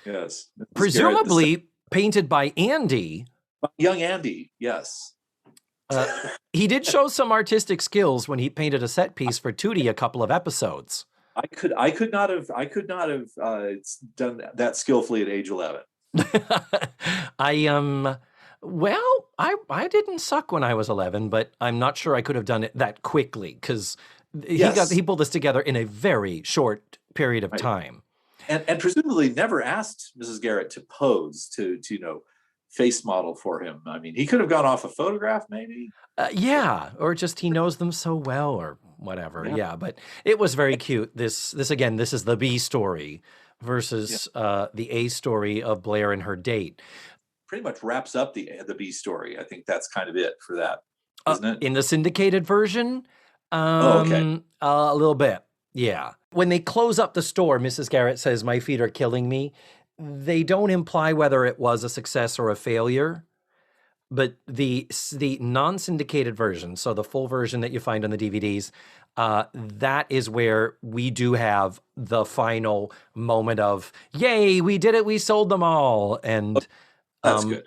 [SPEAKER 2] Yes.
[SPEAKER 1] Presumably
[SPEAKER 2] Garrett,
[SPEAKER 1] painted by Andy.
[SPEAKER 2] Young Andy, yes.
[SPEAKER 1] He did show some artistic skills when he painted a set piece for Tootie a couple of episodes.
[SPEAKER 2] I could not have done that skillfully at age 11.
[SPEAKER 1] I didn't suck when I was 11, but I'm not sure I could have done it that quickly because he pulled this together in a very short period of time.
[SPEAKER 2] And presumably never asked Mrs. Garrett to pose to face model for him. I mean, he could have gone off a photograph maybe.
[SPEAKER 1] Or just he knows them so well or whatever. Yeah, but it was very cute. This again, this is the B story versus the A story of Blair and her date.
[SPEAKER 2] Pretty much wraps up the B story. I think that's kind of it for that, isn't it?
[SPEAKER 1] In the syndicated version,
[SPEAKER 2] okay.
[SPEAKER 1] A little bit. Yeah. When they close up the store, Mrs. Garrett says, "My feet are killing me." They don't imply whether it was a success or a failure, but the non-syndicated version, so the full version that you find on the DVDs, that is where we do have the final moment of, yay, we did it, we sold them all. And
[SPEAKER 2] that's good.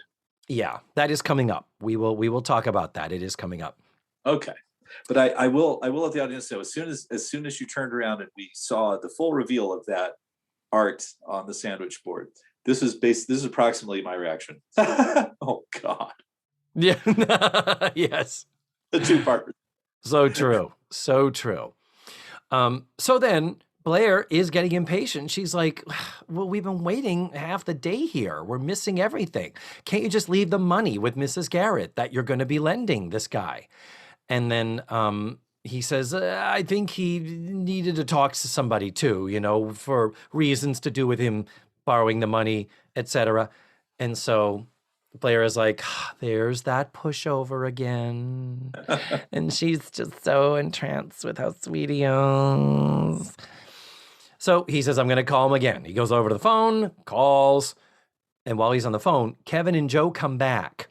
[SPEAKER 1] Yeah, that is coming up. We will talk about that. It is coming up.
[SPEAKER 2] Okay. But I will let the audience know as soon as you turned around and we saw the full reveal of that art on the sandwich board. This is approximately my reaction. Oh God.
[SPEAKER 1] Yeah. Yes.
[SPEAKER 2] The two-part.
[SPEAKER 1] So true. So true. So then Blair is getting impatient. She's like, well, we've been waiting half the day here. We're missing everything. Can't you just leave the money with Mrs. Garrett that you're going to be lending this guy? And then he says, I think he needed to talk to somebody too, for reasons to do with him borrowing the money, etc. And so Blair is like, there's that pushover again. And she's just so entranced with how sweet he is. So he says, I'm going to call him again. He goes over to the phone, calls. And while he's on the phone, Kevin and Joe come back.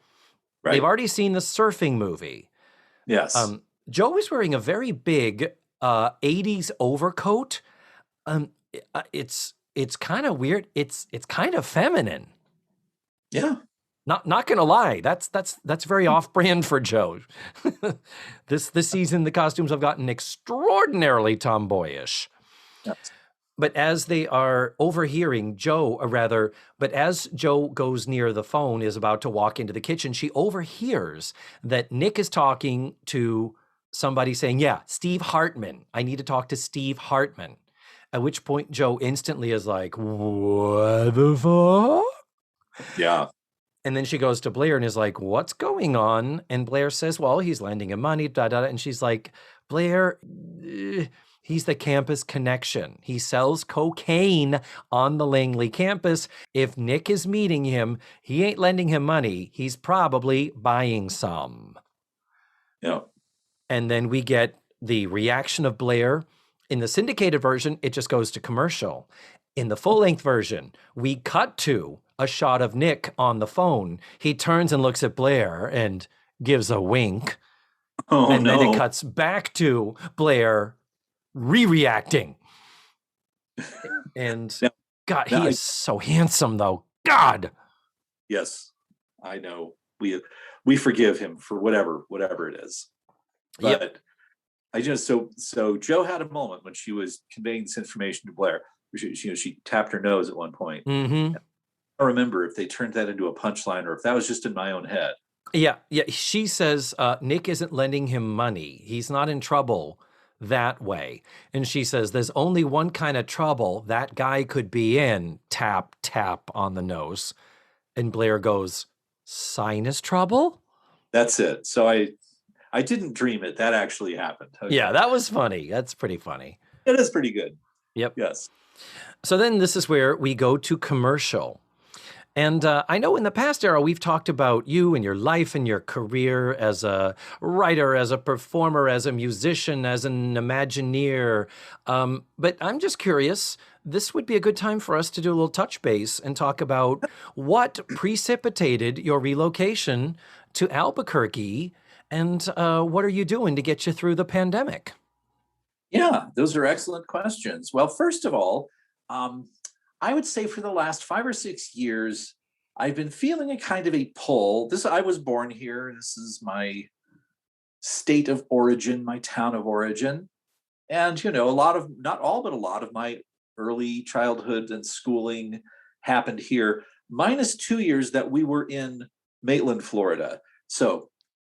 [SPEAKER 1] Right. They've already seen the surfing movie.
[SPEAKER 2] Yes.
[SPEAKER 1] Joe is wearing a very big 80s overcoat. It's kind of weird. It's kind of feminine.
[SPEAKER 2] Yeah.
[SPEAKER 1] Not gonna lie, that's very off-brand for Joe. This season, the costumes have gotten extraordinarily tomboyish. Yes. But as they are overhearing but as Joe goes near the phone, is about to walk into the kitchen, she overhears that Nick is talking to somebody saying, yeah, Steve Hartman. I need to talk to Steve Hartman. At which point Joe instantly is like, what the fuck?
[SPEAKER 2] Yeah.
[SPEAKER 1] And then she goes to Blair and is like, what's going on? And Blair says, well, he's lending him money, And she's like, Blair, he's the campus connection. He sells cocaine on the Langley campus. If Nick is meeting him, he ain't lending him money. He's probably buying some.
[SPEAKER 2] Yeah.
[SPEAKER 1] And then we get the reaction of Blair. In the syndicated version, it just goes to commercial. In the full-length version, we cut to a shot of Nick on the phone. He turns and looks at Blair and gives a wink.
[SPEAKER 2] Oh,
[SPEAKER 1] and
[SPEAKER 2] no.
[SPEAKER 1] Then it cuts back to Blair reacting. And God, he is so handsome though. God.
[SPEAKER 2] Yes, I know. We forgive him for whatever it is. But yep. I just so Joe had a moment when she was conveying this information to Blair. She tapped her nose at one point.
[SPEAKER 1] Mm-hmm.
[SPEAKER 2] I don't remember if they turned that into a punchline or if that was just in my own head.
[SPEAKER 1] Yeah. She says Nick isn't lending him money. He's not in trouble that way. And she says there's only one kind of trouble that guy could be in. Tap, tap on the nose. And Blair goes, sinus trouble?
[SPEAKER 2] That's it. So I didn't dream it. That actually happened. Okay.
[SPEAKER 1] Yeah, that was funny. That's pretty funny.
[SPEAKER 2] It is pretty good.
[SPEAKER 1] Yep.
[SPEAKER 2] Yes.
[SPEAKER 1] So then this is where we go to commercial. And I know in the past, Darryl, we've talked about you and your life and your career as a writer, as a performer, as a musician, as an Imagineer. But I'm just curious, this would be a good time for us to do a little touch base and talk about what precipitated your relocation to Albuquerque and what are you doing to get you through the pandemic?
[SPEAKER 2] Yeah, those are excellent questions. Well, first of all, um, I would say for the last 5 or 6 years, I've been feeling a kind of a pull. I was born here. This is my state of origin, my town of origin. And, a lot of, not all, but a lot of my early childhood and schooling happened here, minus 2 years that we were in Maitland, Florida. So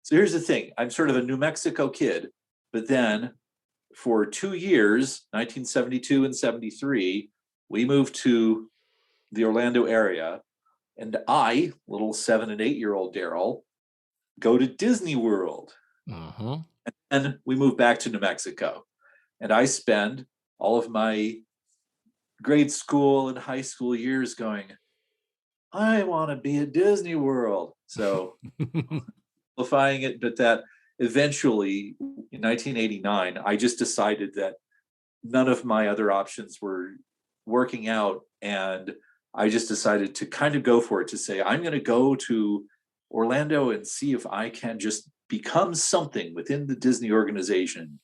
[SPEAKER 2] here's the thing. I'm sort of a New Mexico kid, but then for 2 years, 1972 and 73, we moved to the Orlando area. And I, little 7 and 8 year old Darryl, go to Disney World.
[SPEAKER 1] Mm-hmm.
[SPEAKER 2] And we moved back to New Mexico. And I spend all of my grade school and high school years going, I want to be at Disney World. So simplifying it, but that eventually in 1989, I just decided that none of my other options were working out. And I just decided to kind of go for it, to say, I'm going to go to Orlando and see if I can just become something within the Disney organization.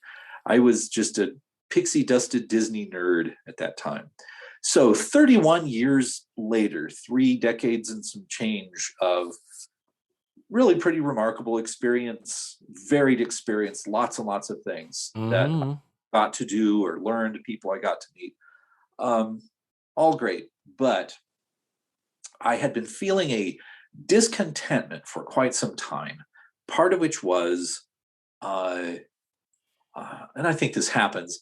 [SPEAKER 2] I was just a pixie dusted Disney nerd at that time. So 31 years later, 3 decades and some change of really pretty remarkable experience, varied experience, lots and lots of things that I got to do or learned, people I got to meet. All great. But I had been feeling a discontentment for quite some time, part of which was, and I think this happens,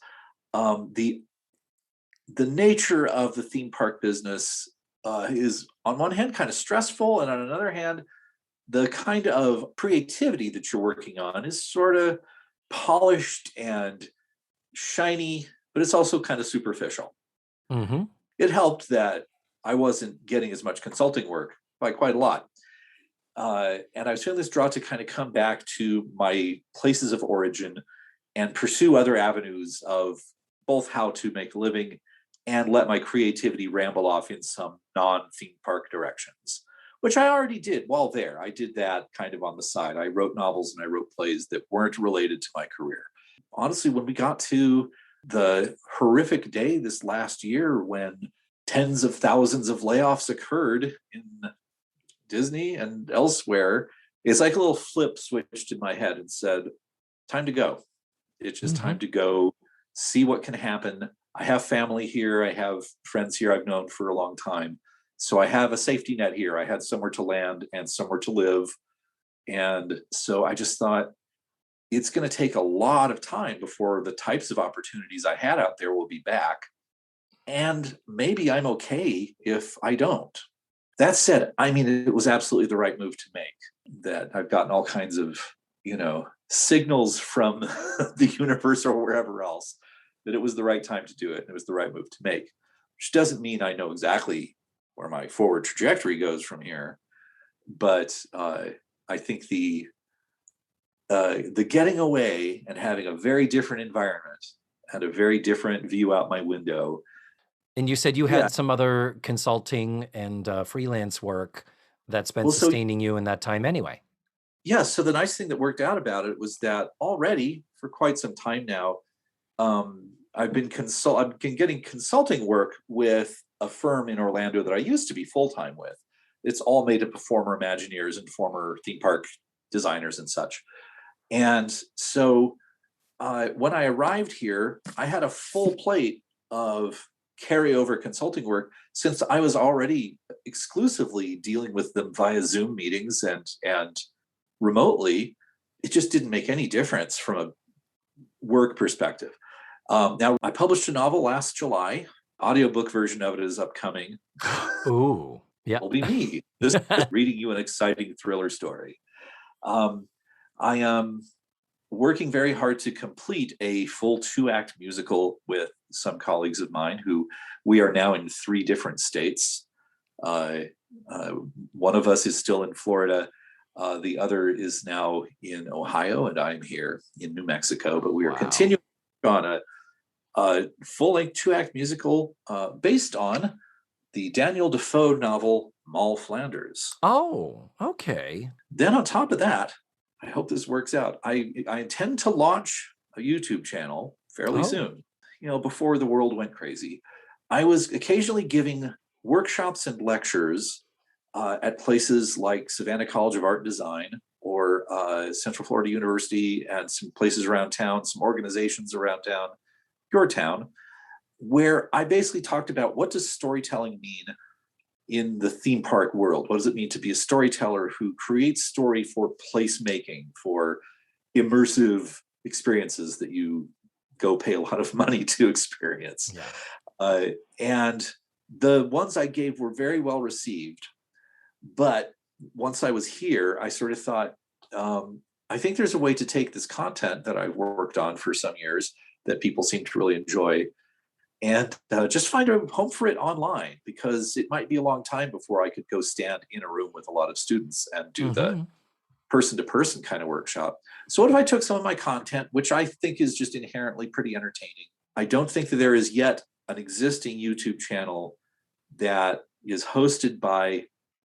[SPEAKER 2] the nature of the theme park business is on one hand kind of stressful, and on another hand, the kind of creativity that you're working on is sort of polished and shiny, but it's also kind of superficial.
[SPEAKER 1] Mm-hmm.
[SPEAKER 2] It helped that I wasn't getting as much consulting work by quite a lot. And I was feeling this draw to kind of come back to my places of origin and pursue other avenues of both how to make a living and let my creativity ramble off in some non-theme park directions, which I already did while there. I did that kind of on the side. I wrote novels and I wrote plays that weren't related to my career. Honestly, when we got to the horrific day this last year when tens of thousands of layoffs occurred in Disney and elsewhere, it's like a little flip switched in my head and said, time to go. It's just time to go see what can happen. I have family here. I have friends here I've known for a long time. So I have a safety net here. I had somewhere to land and somewhere to live. And so I just thought it's going to take a lot of time before the types of opportunities I had out there will be back. And maybe I'm okay if I don't. That said, I mean, it was absolutely the right move to make. That I've gotten all kinds of, signals from the universe or wherever else that it was the right time to do it. And it was the right move to make, which doesn't mean I know exactly where my forward trajectory goes from here. But I think the getting away and having a very different environment and a very different view out my window.
[SPEAKER 1] And you said you had some other consulting and freelance work that's been sustaining you in that time anyway.
[SPEAKER 2] Yeah. So the nice thing that worked out about it was that already for quite some time now, I've been getting consulting work with a firm in Orlando that I used to be full-time with. It's all made up of former Imagineers and former theme park designers and such. And so when I arrived here, I had a full plate of carryover consulting work since I was already exclusively dealing with them via Zoom meetings and remotely. It just didn't make any difference from a work perspective. Now, I published a novel last July. Audiobook version of it is upcoming.
[SPEAKER 1] Ooh, yeah.
[SPEAKER 2] It'll be me. This is reading you an exciting thriller story. I am working very hard to complete a full 2-act musical with some colleagues of mine who we are now in 3 different states. One of us is still in Florida. The other is now in Ohio, and I'm here in New Mexico. But we are
[SPEAKER 1] Wow.
[SPEAKER 2] continuing on a full-length 2-act musical based on the Daniel Defoe novel Moll Flanders.
[SPEAKER 1] Oh, okay.
[SPEAKER 2] Then on top of that, I hope this works out. I intend to launch a YouTube channel fairly
[SPEAKER 1] Oh,
[SPEAKER 2] soon. Before the world went crazy, I was occasionally giving workshops and lectures at places like Savannah College of Art and Design or Central Florida University and some places around town, some organizations around town, your town, where I basically talked about what does storytelling mean in the theme park world? What does it mean to be a storyteller who creates story for placemaking, for immersive experiences that you go pay a lot of money to experience?
[SPEAKER 1] yeah.
[SPEAKER 2] And the ones I gave were very well received. But once I was here, I sort of thought, I think there's a way to take this content that I've worked on for some years that people seem to really enjoy and just find a home for it online, because it might be a long time before I could go stand in a room with a lot of students and do the
[SPEAKER 1] Mm-hmm.
[SPEAKER 2] person-to-person kind of workshop. So what if I took some of my content, which I think is just inherently pretty entertaining? I don't think that there is yet an existing YouTube channel that is hosted by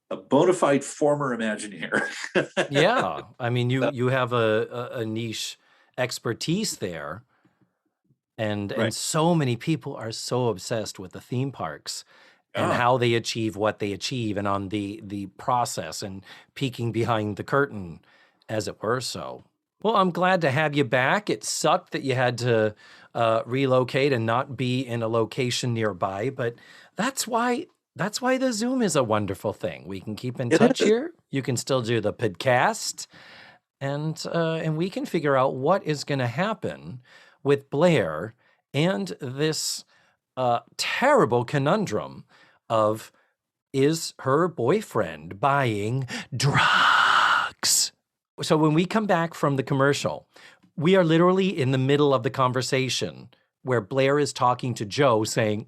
[SPEAKER 2] a bona fide former Imagineer.
[SPEAKER 1] Yeah. I mean, you have a niche expertise there. And
[SPEAKER 2] Right.
[SPEAKER 1] so many people are so obsessed with the theme parks and
[SPEAKER 2] Ah,
[SPEAKER 1] how they achieve what they achieve and on the process and peeking behind the curtain, as it were. So, well, I'm glad to have you back. It sucked that you had to relocate and not be in a location nearby, but that's why the Zoom is a wonderful thing. We can keep in
[SPEAKER 2] it
[SPEAKER 1] touch
[SPEAKER 2] is.
[SPEAKER 1] here. You can still do the podcast, and we can figure out what is going to happen with Blair and this terrible conundrum of, is her boyfriend buying drugs? So when we come back from the commercial, we are literally in the middle of the conversation where Blair is talking to Joe saying,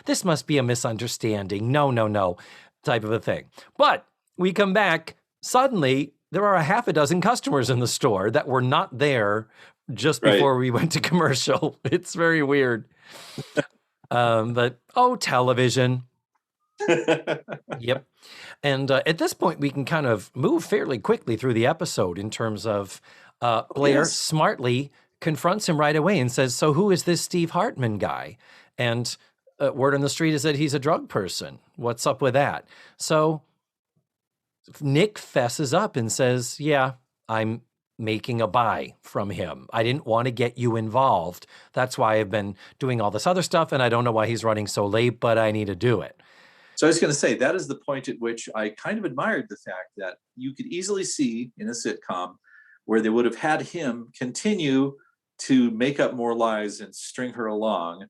[SPEAKER 1] this must be a misunderstanding. No, no, no, type of a thing. But we come back, suddenly there are a half a dozen customers in the store that were not there just
[SPEAKER 2] Right.
[SPEAKER 1] before we went to commercial. It's very weird. But, oh, television. Yep. And at this point, we can kind of move fairly quickly through the episode in terms of
[SPEAKER 2] Oh,
[SPEAKER 1] Blair
[SPEAKER 2] yes.
[SPEAKER 1] smartly confronts him right away and says, so who is this Steve Hartman guy? And word on the street is that he's a drug person. What's up with that? So Nick fesses up and says, yeah, I'm making a buy from him. I didn't want to get you involved. That's why I've been doing all this other stuff, and I don't know why he's running so late, but I need to do it.
[SPEAKER 2] So I was going to say, that is the point at which I kind of admired the fact that you could easily see in a sitcom where they would have had him continue to make up more lies and string her along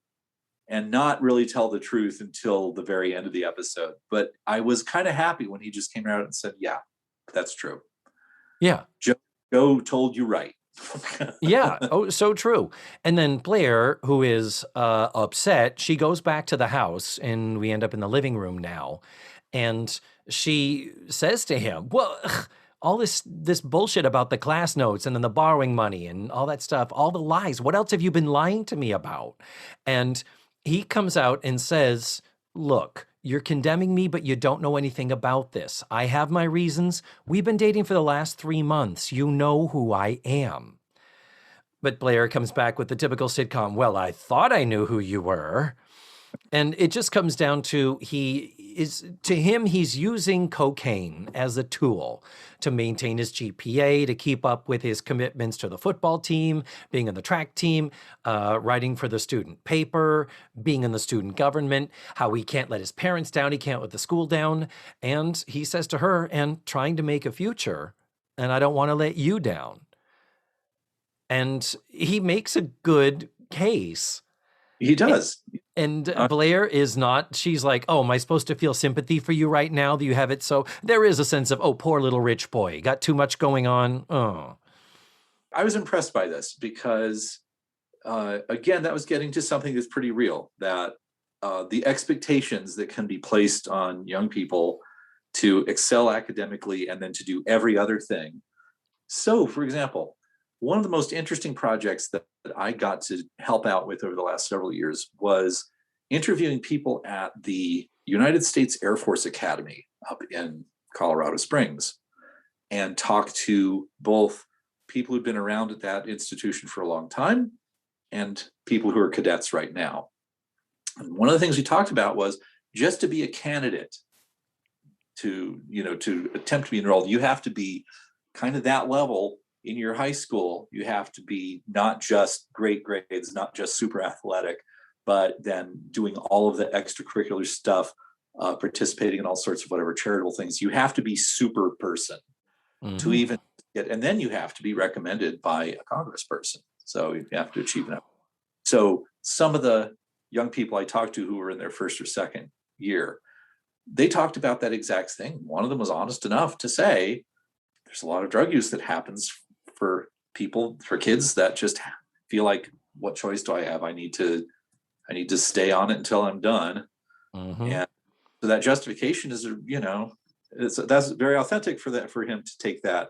[SPEAKER 2] and not really tell the truth until the very end of the episode. But I was kind of happy when he just came out and said, yeah, that's true.
[SPEAKER 1] Yeah.
[SPEAKER 2] Joe told you right.
[SPEAKER 1] Yeah. Oh, so true. And then Blair, who is upset, she goes back to the house and we end up in the living room now. And she says to him, well, all this bullshit about the class notes and then the borrowing money and all that stuff, all the lies. What else have you been lying to me about? And he comes out and says, look, you're condemning me, but you don't know anything about this. I have my reasons. We've been dating for the last 3 months. You know who I am. But Blair comes back with the typical sitcom, well, I thought I knew who you were. And it just comes down to he's using cocaine as a tool to maintain his GPA, to keep up with his commitments to the football team, being in the track team, writing for the student paper, being in the student government, how he can't let his parents down, he can't let the school down. And he says to her, and trying to make a future, and I don't want to let you down. And he makes a good case.
[SPEAKER 2] He does.
[SPEAKER 1] And Blair is not, she's like, oh, am I supposed to feel sympathy for you right now that you have it? So there is a sense of, oh, poor little rich boy, got too much going on. Oh.
[SPEAKER 2] I was impressed by this because, again, that was getting to something that's pretty real, that the expectations that can be placed on young people to excel academically and then to do every other thing. So, for example, one of the most interesting projects that I got to help out with over the last several years was interviewing people at the United States Air Force Academy up in Colorado Springs, and talk to both people who've been around at that institution for a long time and people who are cadets right now. And one of the things we talked about was just to be a candidate to attempt to be enrolled, you have to be kind of that level in your high school. You have to be not just great grades, not just super athletic, but then doing all of the extracurricular stuff, participating in all sorts of whatever charitable things. You have to be super person to even get, and then you have to be recommended by a congressperson. So you have to achieve that. So some of the young people I talked to who were in their first or second year, they talked about that exact thing. One of them was honest enough to say, there's a lot of drug use that happens for kids that just feel like, what choice do I have? I need to stay on it until I'm done. And so that justification is, that's very authentic for him to take that,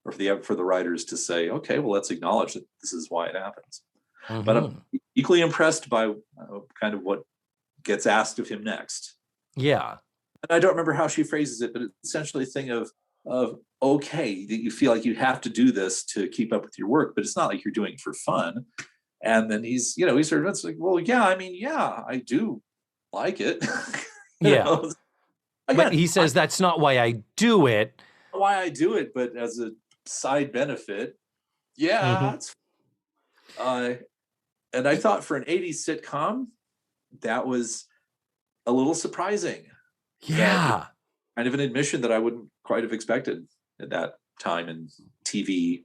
[SPEAKER 2] or for the writers to say, okay, well, let's acknowledge that this is why it happens. But I'm equally impressed by kind of what gets asked of him next.
[SPEAKER 1] Yeah.
[SPEAKER 2] And I don't remember how she phrases it, but it's essentially a thing of okay, that you feel like you have to do this to keep up with your work, but it's not like you're doing it for fun. And then he's sort of, it's like, well, yeah, I do like it.
[SPEAKER 1] Yeah.
[SPEAKER 2] Again,
[SPEAKER 1] but he says that's not why I do it.
[SPEAKER 2] Why I do it, but as a side benefit, yeah. And I thought for an 80s sitcom, that was a little surprising.
[SPEAKER 1] Yeah.
[SPEAKER 2] Kind of an admission that I wouldn't quite have expected at that time in TV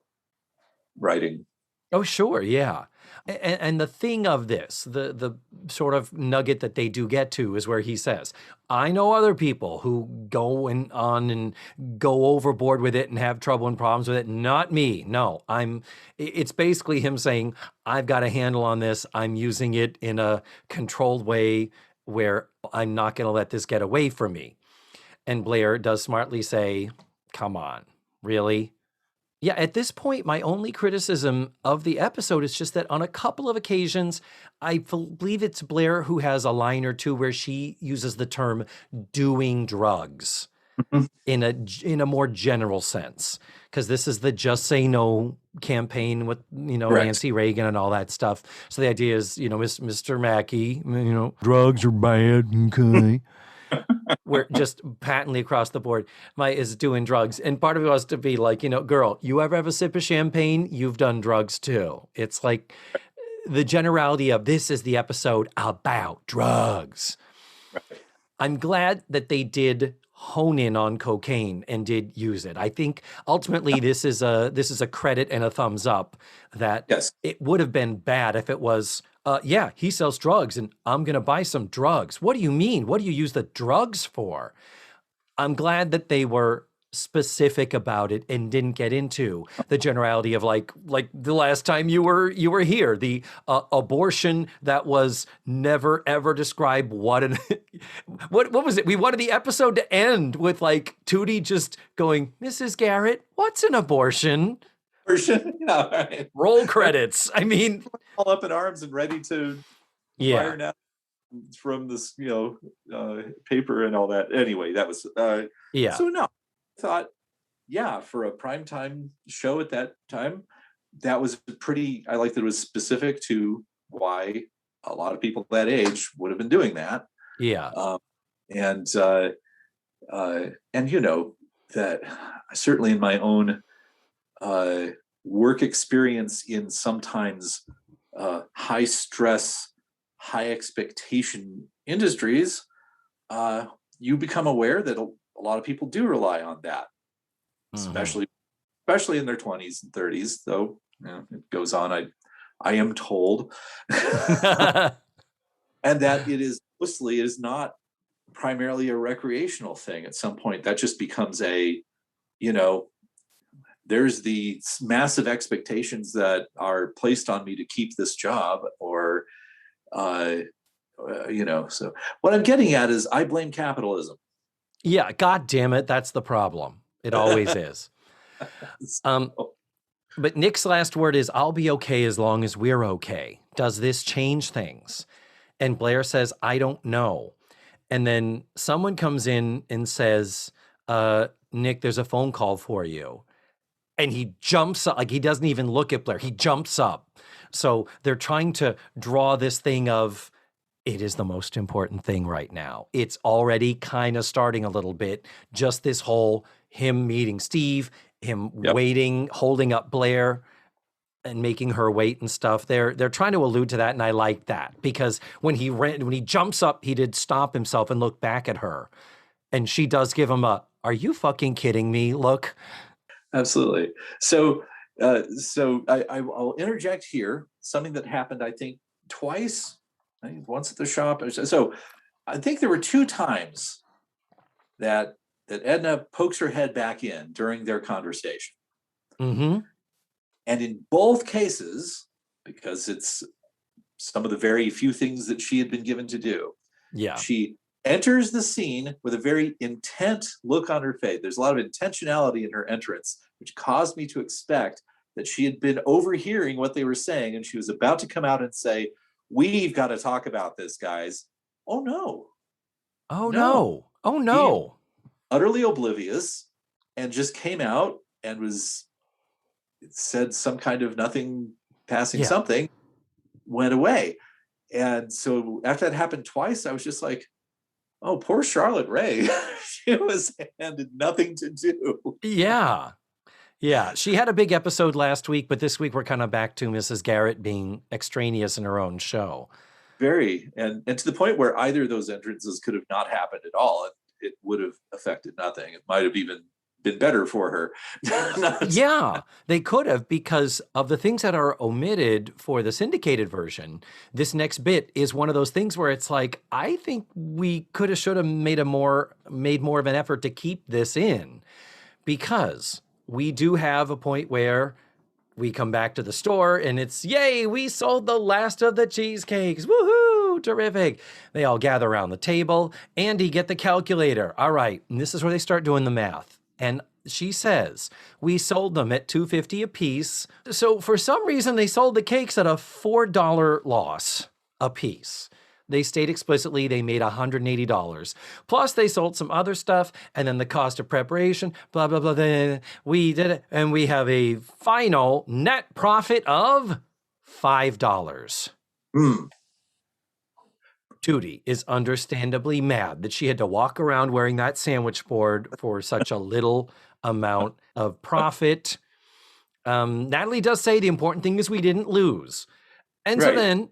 [SPEAKER 2] writing.
[SPEAKER 1] Oh, sure. Yeah. And the thing of this, the sort of nugget that they do get to is where he says, I know other people who go on and go overboard with it and have trouble and problems with it. Not me. No, it's basically him saying, I've got a handle on this. I'm using it in a controlled way where I'm not going to let this get away from me. And Blair does smartly say, come on, really? Yeah, at this point, my only criticism of the episode is just that on a couple of occasions, I believe it's Blair who has a line or two where she uses the term doing drugs in a more general sense. Because this is the Just Say No campaign with, Nancy Reagan and all that stuff. So the idea is, Mr. Mackey, drugs are bad, okay? We're just patently across the board is doing drugs. And part of it was to be like, girl, you ever have a sip of champagne? You've done drugs too. It's like the generality of this is the episode about drugs. Right. I'm glad that they did hone in on cocaine and did use it. I think ultimately this is a credit and a thumbs up that It would have been bad if it was, yeah, he sells drugs and I'm going to buy some drugs. What do you mean? What do you use the drugs for? I'm glad that they were specific about it and didn't get into the generality of like the last time you were here, the abortion that was never ever described. What was it? We wanted the episode to end with like Tootie just going, Mrs. Garrett, what's an abortion?
[SPEAKER 2] Yeah, right.
[SPEAKER 1] Roll credits. I mean,
[SPEAKER 2] all up in arms and ready to fire now from this, paper and all that. Anyway, that was So no, I thought, for a primetime show at that time, that was I liked that it was specific to why a lot of people that age would have been doing that.
[SPEAKER 1] Yeah.
[SPEAKER 2] That certainly in my own work experience in sometimes high stress, high expectation industries, you become aware that a lot of people do rely on that, especially in their 20s and 30s, though it goes on, I am told. And that it is not primarily a recreational thing. At some point that just becomes there's the massive expectations that are placed on me to keep this job, or so what I'm getting at is I blame capitalism.
[SPEAKER 1] Yeah, God damn it, that's the problem. It always is. Um, but Nick's last word is, I'll be okay as long as we're okay. Does this change things? And Blair says, I don't know. And then someone comes in and says, Nick, there's a phone call for you. And he jumps up, like he doesn't even look at Blair. He jumps up. So they're trying to draw this thing of, it is the most important thing right now. It's already kind of starting a little bit. Just this whole him meeting Steve, him waiting, holding up Blair and making her wait and stuff. They're trying to allude to that, and I like that because when he jumps up, he did stop himself and look back at her, and she does give him a "Are you fucking kidding me?" look.
[SPEAKER 2] Absolutely. So I'll interject here something that happened, I think, twice. I think once at the shop. So I think there were 2 times that Edna pokes her head back in during their conversation.
[SPEAKER 1] Mm-hmm.
[SPEAKER 2] And in both cases, because it's some of the very few things that she had been given to do, she enters the scene with a very intent look on her face. There's a lot of intentionality in her entrance, which caused me to expect that she had been overhearing what they were saying, and she was about to come out and say, we've got to talk about this, guys. Oh, no.
[SPEAKER 1] Oh, no. Oh, no.
[SPEAKER 2] He, utterly oblivious, and just came out and said some kind of nothing passing something, went away. And so after that happened twice, I was just like, oh, poor Charlotte Rae. She was handed nothing to do.
[SPEAKER 1] Yeah. Yeah. She had a big episode last week, but this week we're kind of back to Mrs. Garrett being extraneous in her own show.
[SPEAKER 2] Very. And to the point where either of those entrances could have not happened at all. It would have affected nothing. It might have even been better for her.
[SPEAKER 1] Yeah, they could have, because of the things that are omitted for the syndicated version. This next bit is one of those things where it's like, I think we could have, should have made more of an effort to keep this in, because we do have a point where we come back to the store and it's, yay, we sold the last of the cheesecakes. Woohoo, terrific. They all gather around the table. Andy, get the calculator. All right. And this is where they start doing the math. And she says, we sold them at $2.50 a piece. So for some reason, they sold the cakes at a $4 loss a piece. They state explicitly they made $180. Plus, they sold some other stuff, and then the cost of preparation, blah, blah, blah. Then we did it, and we have a final net profit of $5. Tootie is understandably mad that she had to walk around wearing that sandwich board for such a little amount of profit. Natalie does say the important thing is we didn't lose. And so then,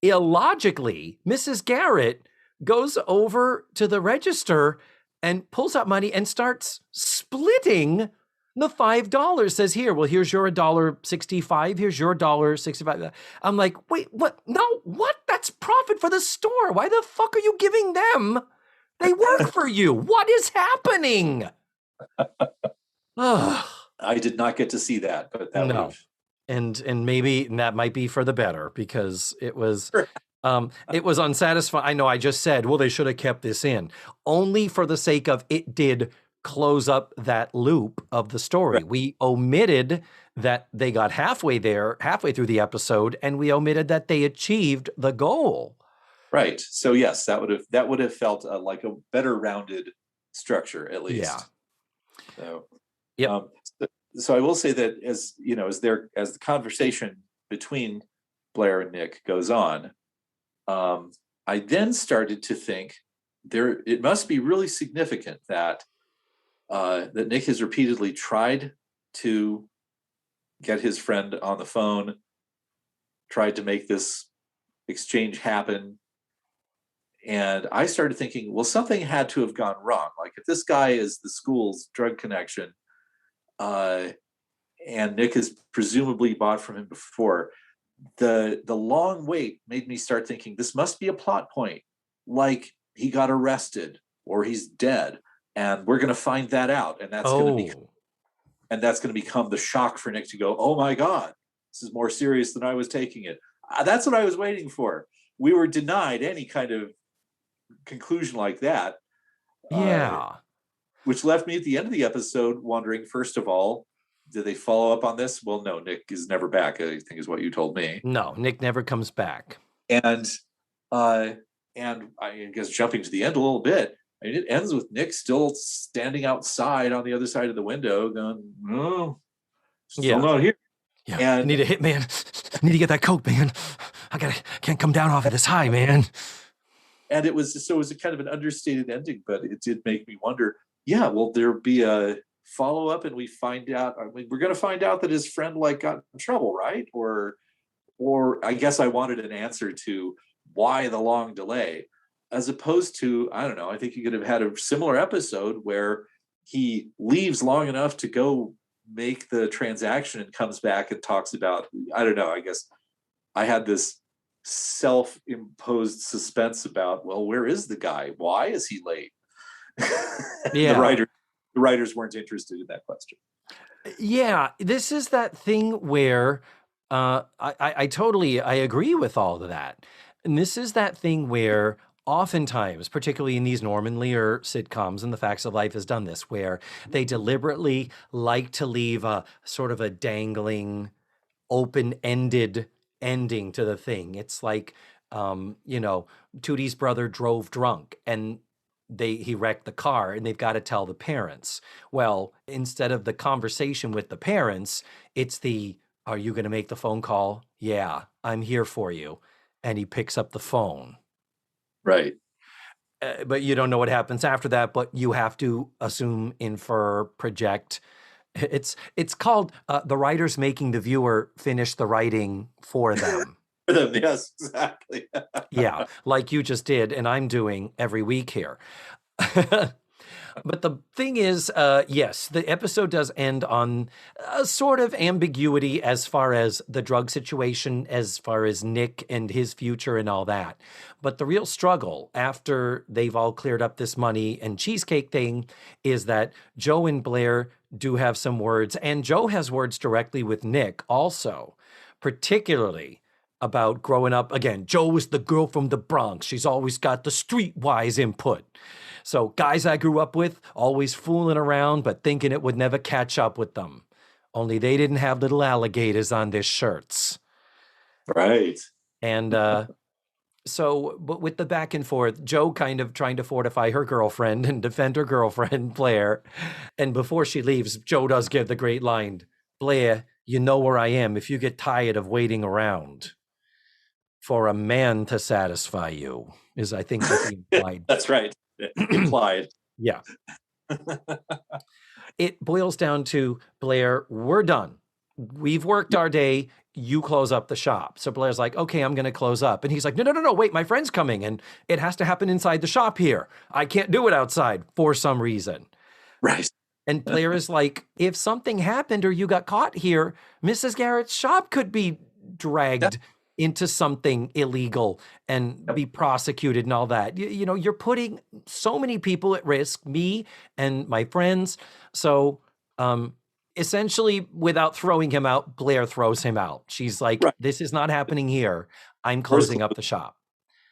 [SPEAKER 1] illogically, Mrs. Garrett goes over to the register and pulls out money and starts splitting the $5. Says, here, well, here's your $1.65. Here's your $1.65. I'm like, wait, what? No, what? That's profit for the store. Why the fuck are you giving them? They work for you. What is happening?
[SPEAKER 2] I did not get to see that, but that
[SPEAKER 1] no. And maybe that might be for the better, because it was unsatisfying. I know I just said, well, they should have kept this in, only for the sake of it did close up that loop of the story. Right. We omitted that they got halfway through the episode, and we omitted that they achieved the goal.
[SPEAKER 2] Right. So yes, that would have felt like a better rounded structure, at least.
[SPEAKER 1] Yeah.
[SPEAKER 2] So,
[SPEAKER 1] yep.
[SPEAKER 2] So I will say that as the conversation between Blair and Nick goes on, I then started to think it must be really significant that Nick has repeatedly tried to get his friend on the phone, tried to make this exchange happen. And I started thinking, well, something had to have gone wrong. Like, if this guy is the school's drug connection, and Nick has presumably bought from him before, the long wait made me start thinking this must be a plot point, like he got arrested or he's dead, and we're going to find that out, and that's going to become the shock for Nick to go, oh my God, this is more serious than I was taking it. That's what I was waiting for. We were denied any kind of conclusion like that.
[SPEAKER 1] Yeah.
[SPEAKER 2] which left me at the end of the episode wondering, first of all, did they follow up on this? Well, no, Nick is never back, I think is what you told me.
[SPEAKER 1] No, Nick never comes back.
[SPEAKER 2] And I guess jumping to the end a little bit, I mean, it ends with Nick still standing outside on the other side of the window going, oh, still not here.
[SPEAKER 1] Yeah,
[SPEAKER 2] and
[SPEAKER 1] I need a hit, man. I need to get that coke, man. Can't come down off of this high, man.
[SPEAKER 2] And it was a kind of an understated ending, but it did make me wonder, yeah, will there be a follow-up and we find out, I mean, we're going to find out that his friend like got in trouble, right? Or I guess I wanted an answer to why the long delay, as opposed to, I don't know, I think you could have had a similar episode where he leaves long enough to go make the transaction and comes back and talks about, I don't know, I guess I had this self-imposed suspense about, well, where is the guy? Why is he late?
[SPEAKER 1] Yeah.
[SPEAKER 2] The writers weren't interested in that question.
[SPEAKER 1] Yeah, this is that thing where I totally agree with all of that. And this is that thing where oftentimes, particularly in these Norman Lear sitcoms, and The Facts of Life has done this, where they deliberately like to leave a sort of a dangling, open-ended ending to the thing. It's like, Tootie's brother drove drunk and he wrecked the car and they've got to tell the parents. Well, instead of the conversation with the parents, it's are you going to make the phone call? Yeah, I'm here for you. And he picks up the phone.
[SPEAKER 2] Right.
[SPEAKER 1] But you don't know what happens after that, but you have to assume, infer, project. It's called the writers making the viewer finish the writing for them.
[SPEAKER 2] For them, yes, exactly.
[SPEAKER 1] Yeah, like you just did, and I'm doing every week here. But the thing is, yes, the episode does end on a sort of ambiguity as far as the drug situation, as far as Nick and his future and all that. But the real struggle after they've all cleared up this money and cheesecake thing is that Joe and Blair do have some words, and Joe has words directly with Nick also, particularly about growing up. Again, Joe is the girl from the Bronx. She's always got the streetwise input. So guys I grew up with, always fooling around, but thinking it would never catch up with them. Only they didn't have little alligators on their shirts.
[SPEAKER 2] Right.
[SPEAKER 1] And but with the back and forth, Joe kind of trying to fortify her girlfriend and defend her girlfriend, Blair. And before she leaves, Joe does give the great line, Blair, you know where I am if you get tired of waiting around for a man to satisfy you, is I think what he implied.
[SPEAKER 2] That's right. Implied.
[SPEAKER 1] Yeah. It boils down to, Blair, we're done. We've worked our day. You close up the shop. So Blair's like, okay, I'm going to close up. And he's like, no, wait, my friend's coming. And it has to happen inside the shop here. I can't do it outside for some reason.
[SPEAKER 2] Right.
[SPEAKER 1] And Blair is like, if something happened or you got caught here, Mrs. Garrett's shop could be dragged into something illegal and be prosecuted and all that. You know, you're putting so many people at risk, me and my friends. So essentially, without throwing him out, Blair throws him out. She's like, This is not happening here. I'm closing up the shop.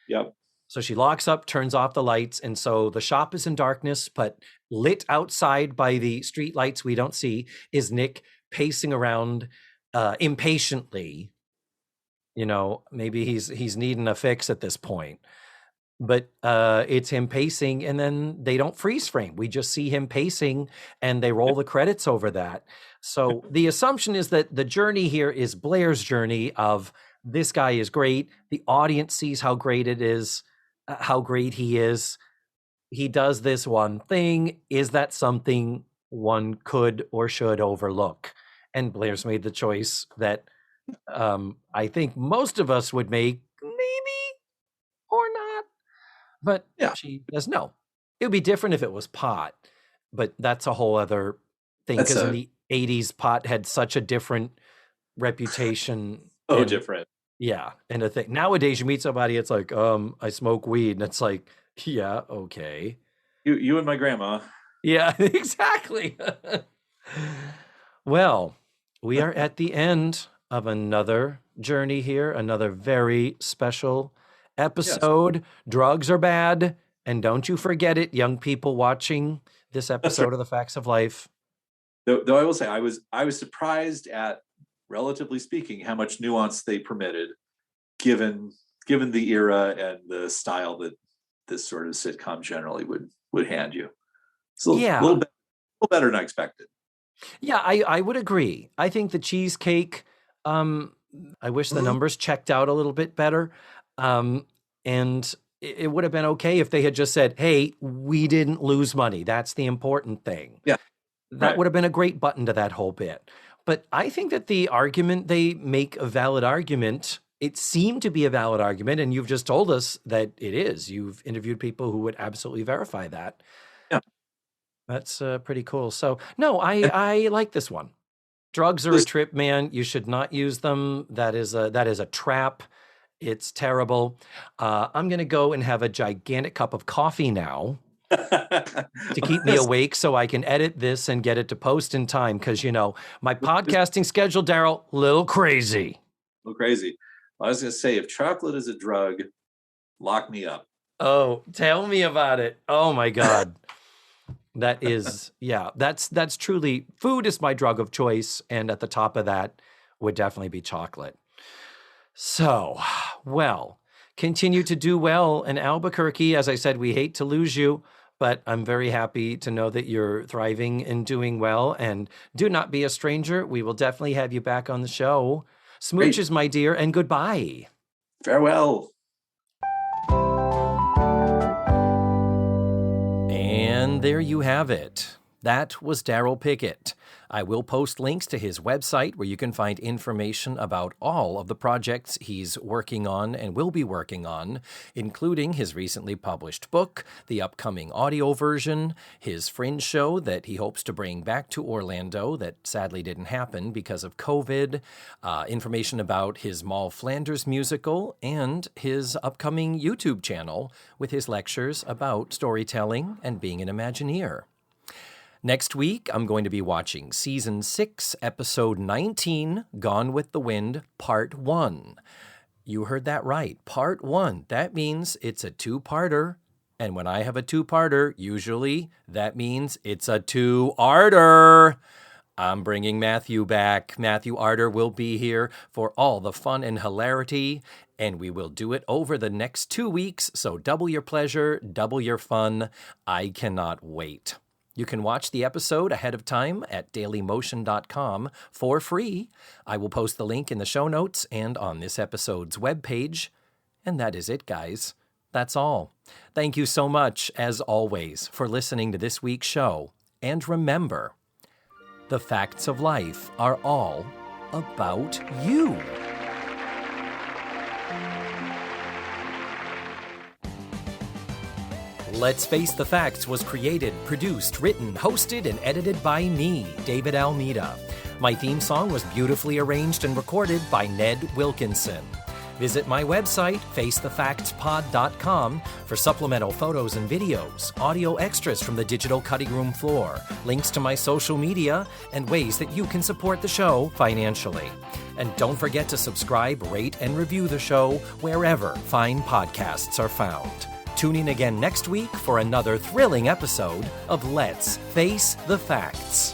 [SPEAKER 2] Yep.
[SPEAKER 1] So she locks up, turns off the lights. And so the shop is in darkness, but lit outside by the street lights we don't see is Nick pacing around impatiently. You know, maybe he's needing a fix at this point. But it's him pacing, and then they don't freeze frame. We just see him pacing, and they roll the credits over that. So the assumption is that the journey here is Blair's journey of this guy is great. The audience sees how great it is, how great he is. He does this one thing. Is that something one could or should overlook? And Blair's made the choice that I think most of us would make, maybe or not. But she says no. It would be different if it was pot, but that's a whole other thing, because in the 80s, pot had such a different reputation.
[SPEAKER 2] Different.
[SPEAKER 1] Yeah, and a thing. Nowadays, you meet somebody, it's like, I smoke weed, and it's like, yeah, okay.
[SPEAKER 2] You and my grandma.
[SPEAKER 1] Yeah, exactly. Well, we are at the end of another journey here, another very special episode. Yes. Drugs are bad. And don't you forget it, young people watching this episode of The Facts of Life.
[SPEAKER 2] Though I will say, I was surprised at, relatively speaking, how much nuance they permitted, given the era and the style that this sort of sitcom generally would hand you. It's a little better than I expected.
[SPEAKER 1] Yeah, I would agree. I think the cheesecake, I wish the numbers checked out a little bit better. And it would have been okay if they had just said, hey, we didn't lose money. That's the important thing.
[SPEAKER 2] Yeah.
[SPEAKER 1] That would have been a great button to that whole bit. But I think that the argument, they make a valid argument. It seemed to be a valid argument, and you've just told us that it is. You've interviewed people who would absolutely verify that.
[SPEAKER 2] Yeah.
[SPEAKER 1] That's pretty cool. So, no, I like this one. Drugs are a trip, man. You should not use them. That is a trap. It's terrible. I'm going to go and have a gigantic cup of coffee now to keep me awake so I can edit this and get it to post in time. Because, my podcasting schedule, Darryl, little crazy.
[SPEAKER 2] A little crazy. I was going to say, if chocolate is a drug, lock me up.
[SPEAKER 1] Oh, tell me about it. Oh, my God. That is, that's truly, food is my drug of choice. And at the top of that would definitely be chocolate. So, well, continue to do well in Albuquerque. As I said, we hate to lose you, but I'm very happy to know that you're thriving and doing well. And do not be a stranger. We will definitely have you back on the show. Smooches, my dear, and goodbye.
[SPEAKER 2] Farewell.
[SPEAKER 1] And there you have it. That was Darryl Pickett. I will post links to his website where you can find information about all of the projects he's working on and will be working on, including his recently published book, the upcoming audio version, his Fringe show that he hopes to bring back to Orlando that sadly didn't happen because of COVID, information about his Moll Flanders musical, and his upcoming YouTube channel with his lectures about storytelling and being an Imagineer. Next week, I'm going to be watching Season 6, Episode 19, Gone with the Wind, Part 1. You heard that right, Part 1. That means it's a two-parter. And when I have a two-parter, usually that means it's a two-arter. I'm bringing Matthew back. Matthew Arter will be here for all the fun and hilarity, and we will do it over the next 2 weeks, so double your pleasure, double your fun. I cannot wait. You can watch the episode ahead of time at dailymotion.com for free. I will post the link in the show notes and on this episode's webpage. And that is it, guys. That's all. Thank you so much, as always, for listening to this week's show. And remember, the facts of life are all about you. Let's Face the Facts was created, produced, written, hosted, and edited by me, David Almeida. My theme song was beautifully arranged and recorded by Ned Wilkinson. Visit my website, facethefactspod.com, for supplemental photos and videos, audio extras from the digital cutting room floor, links to my social media, and ways that you can support the show financially. And don't forget to subscribe, rate, and review the show wherever fine podcasts are found. Tune in again next week for another thrilling episode of Let's Face the Facts.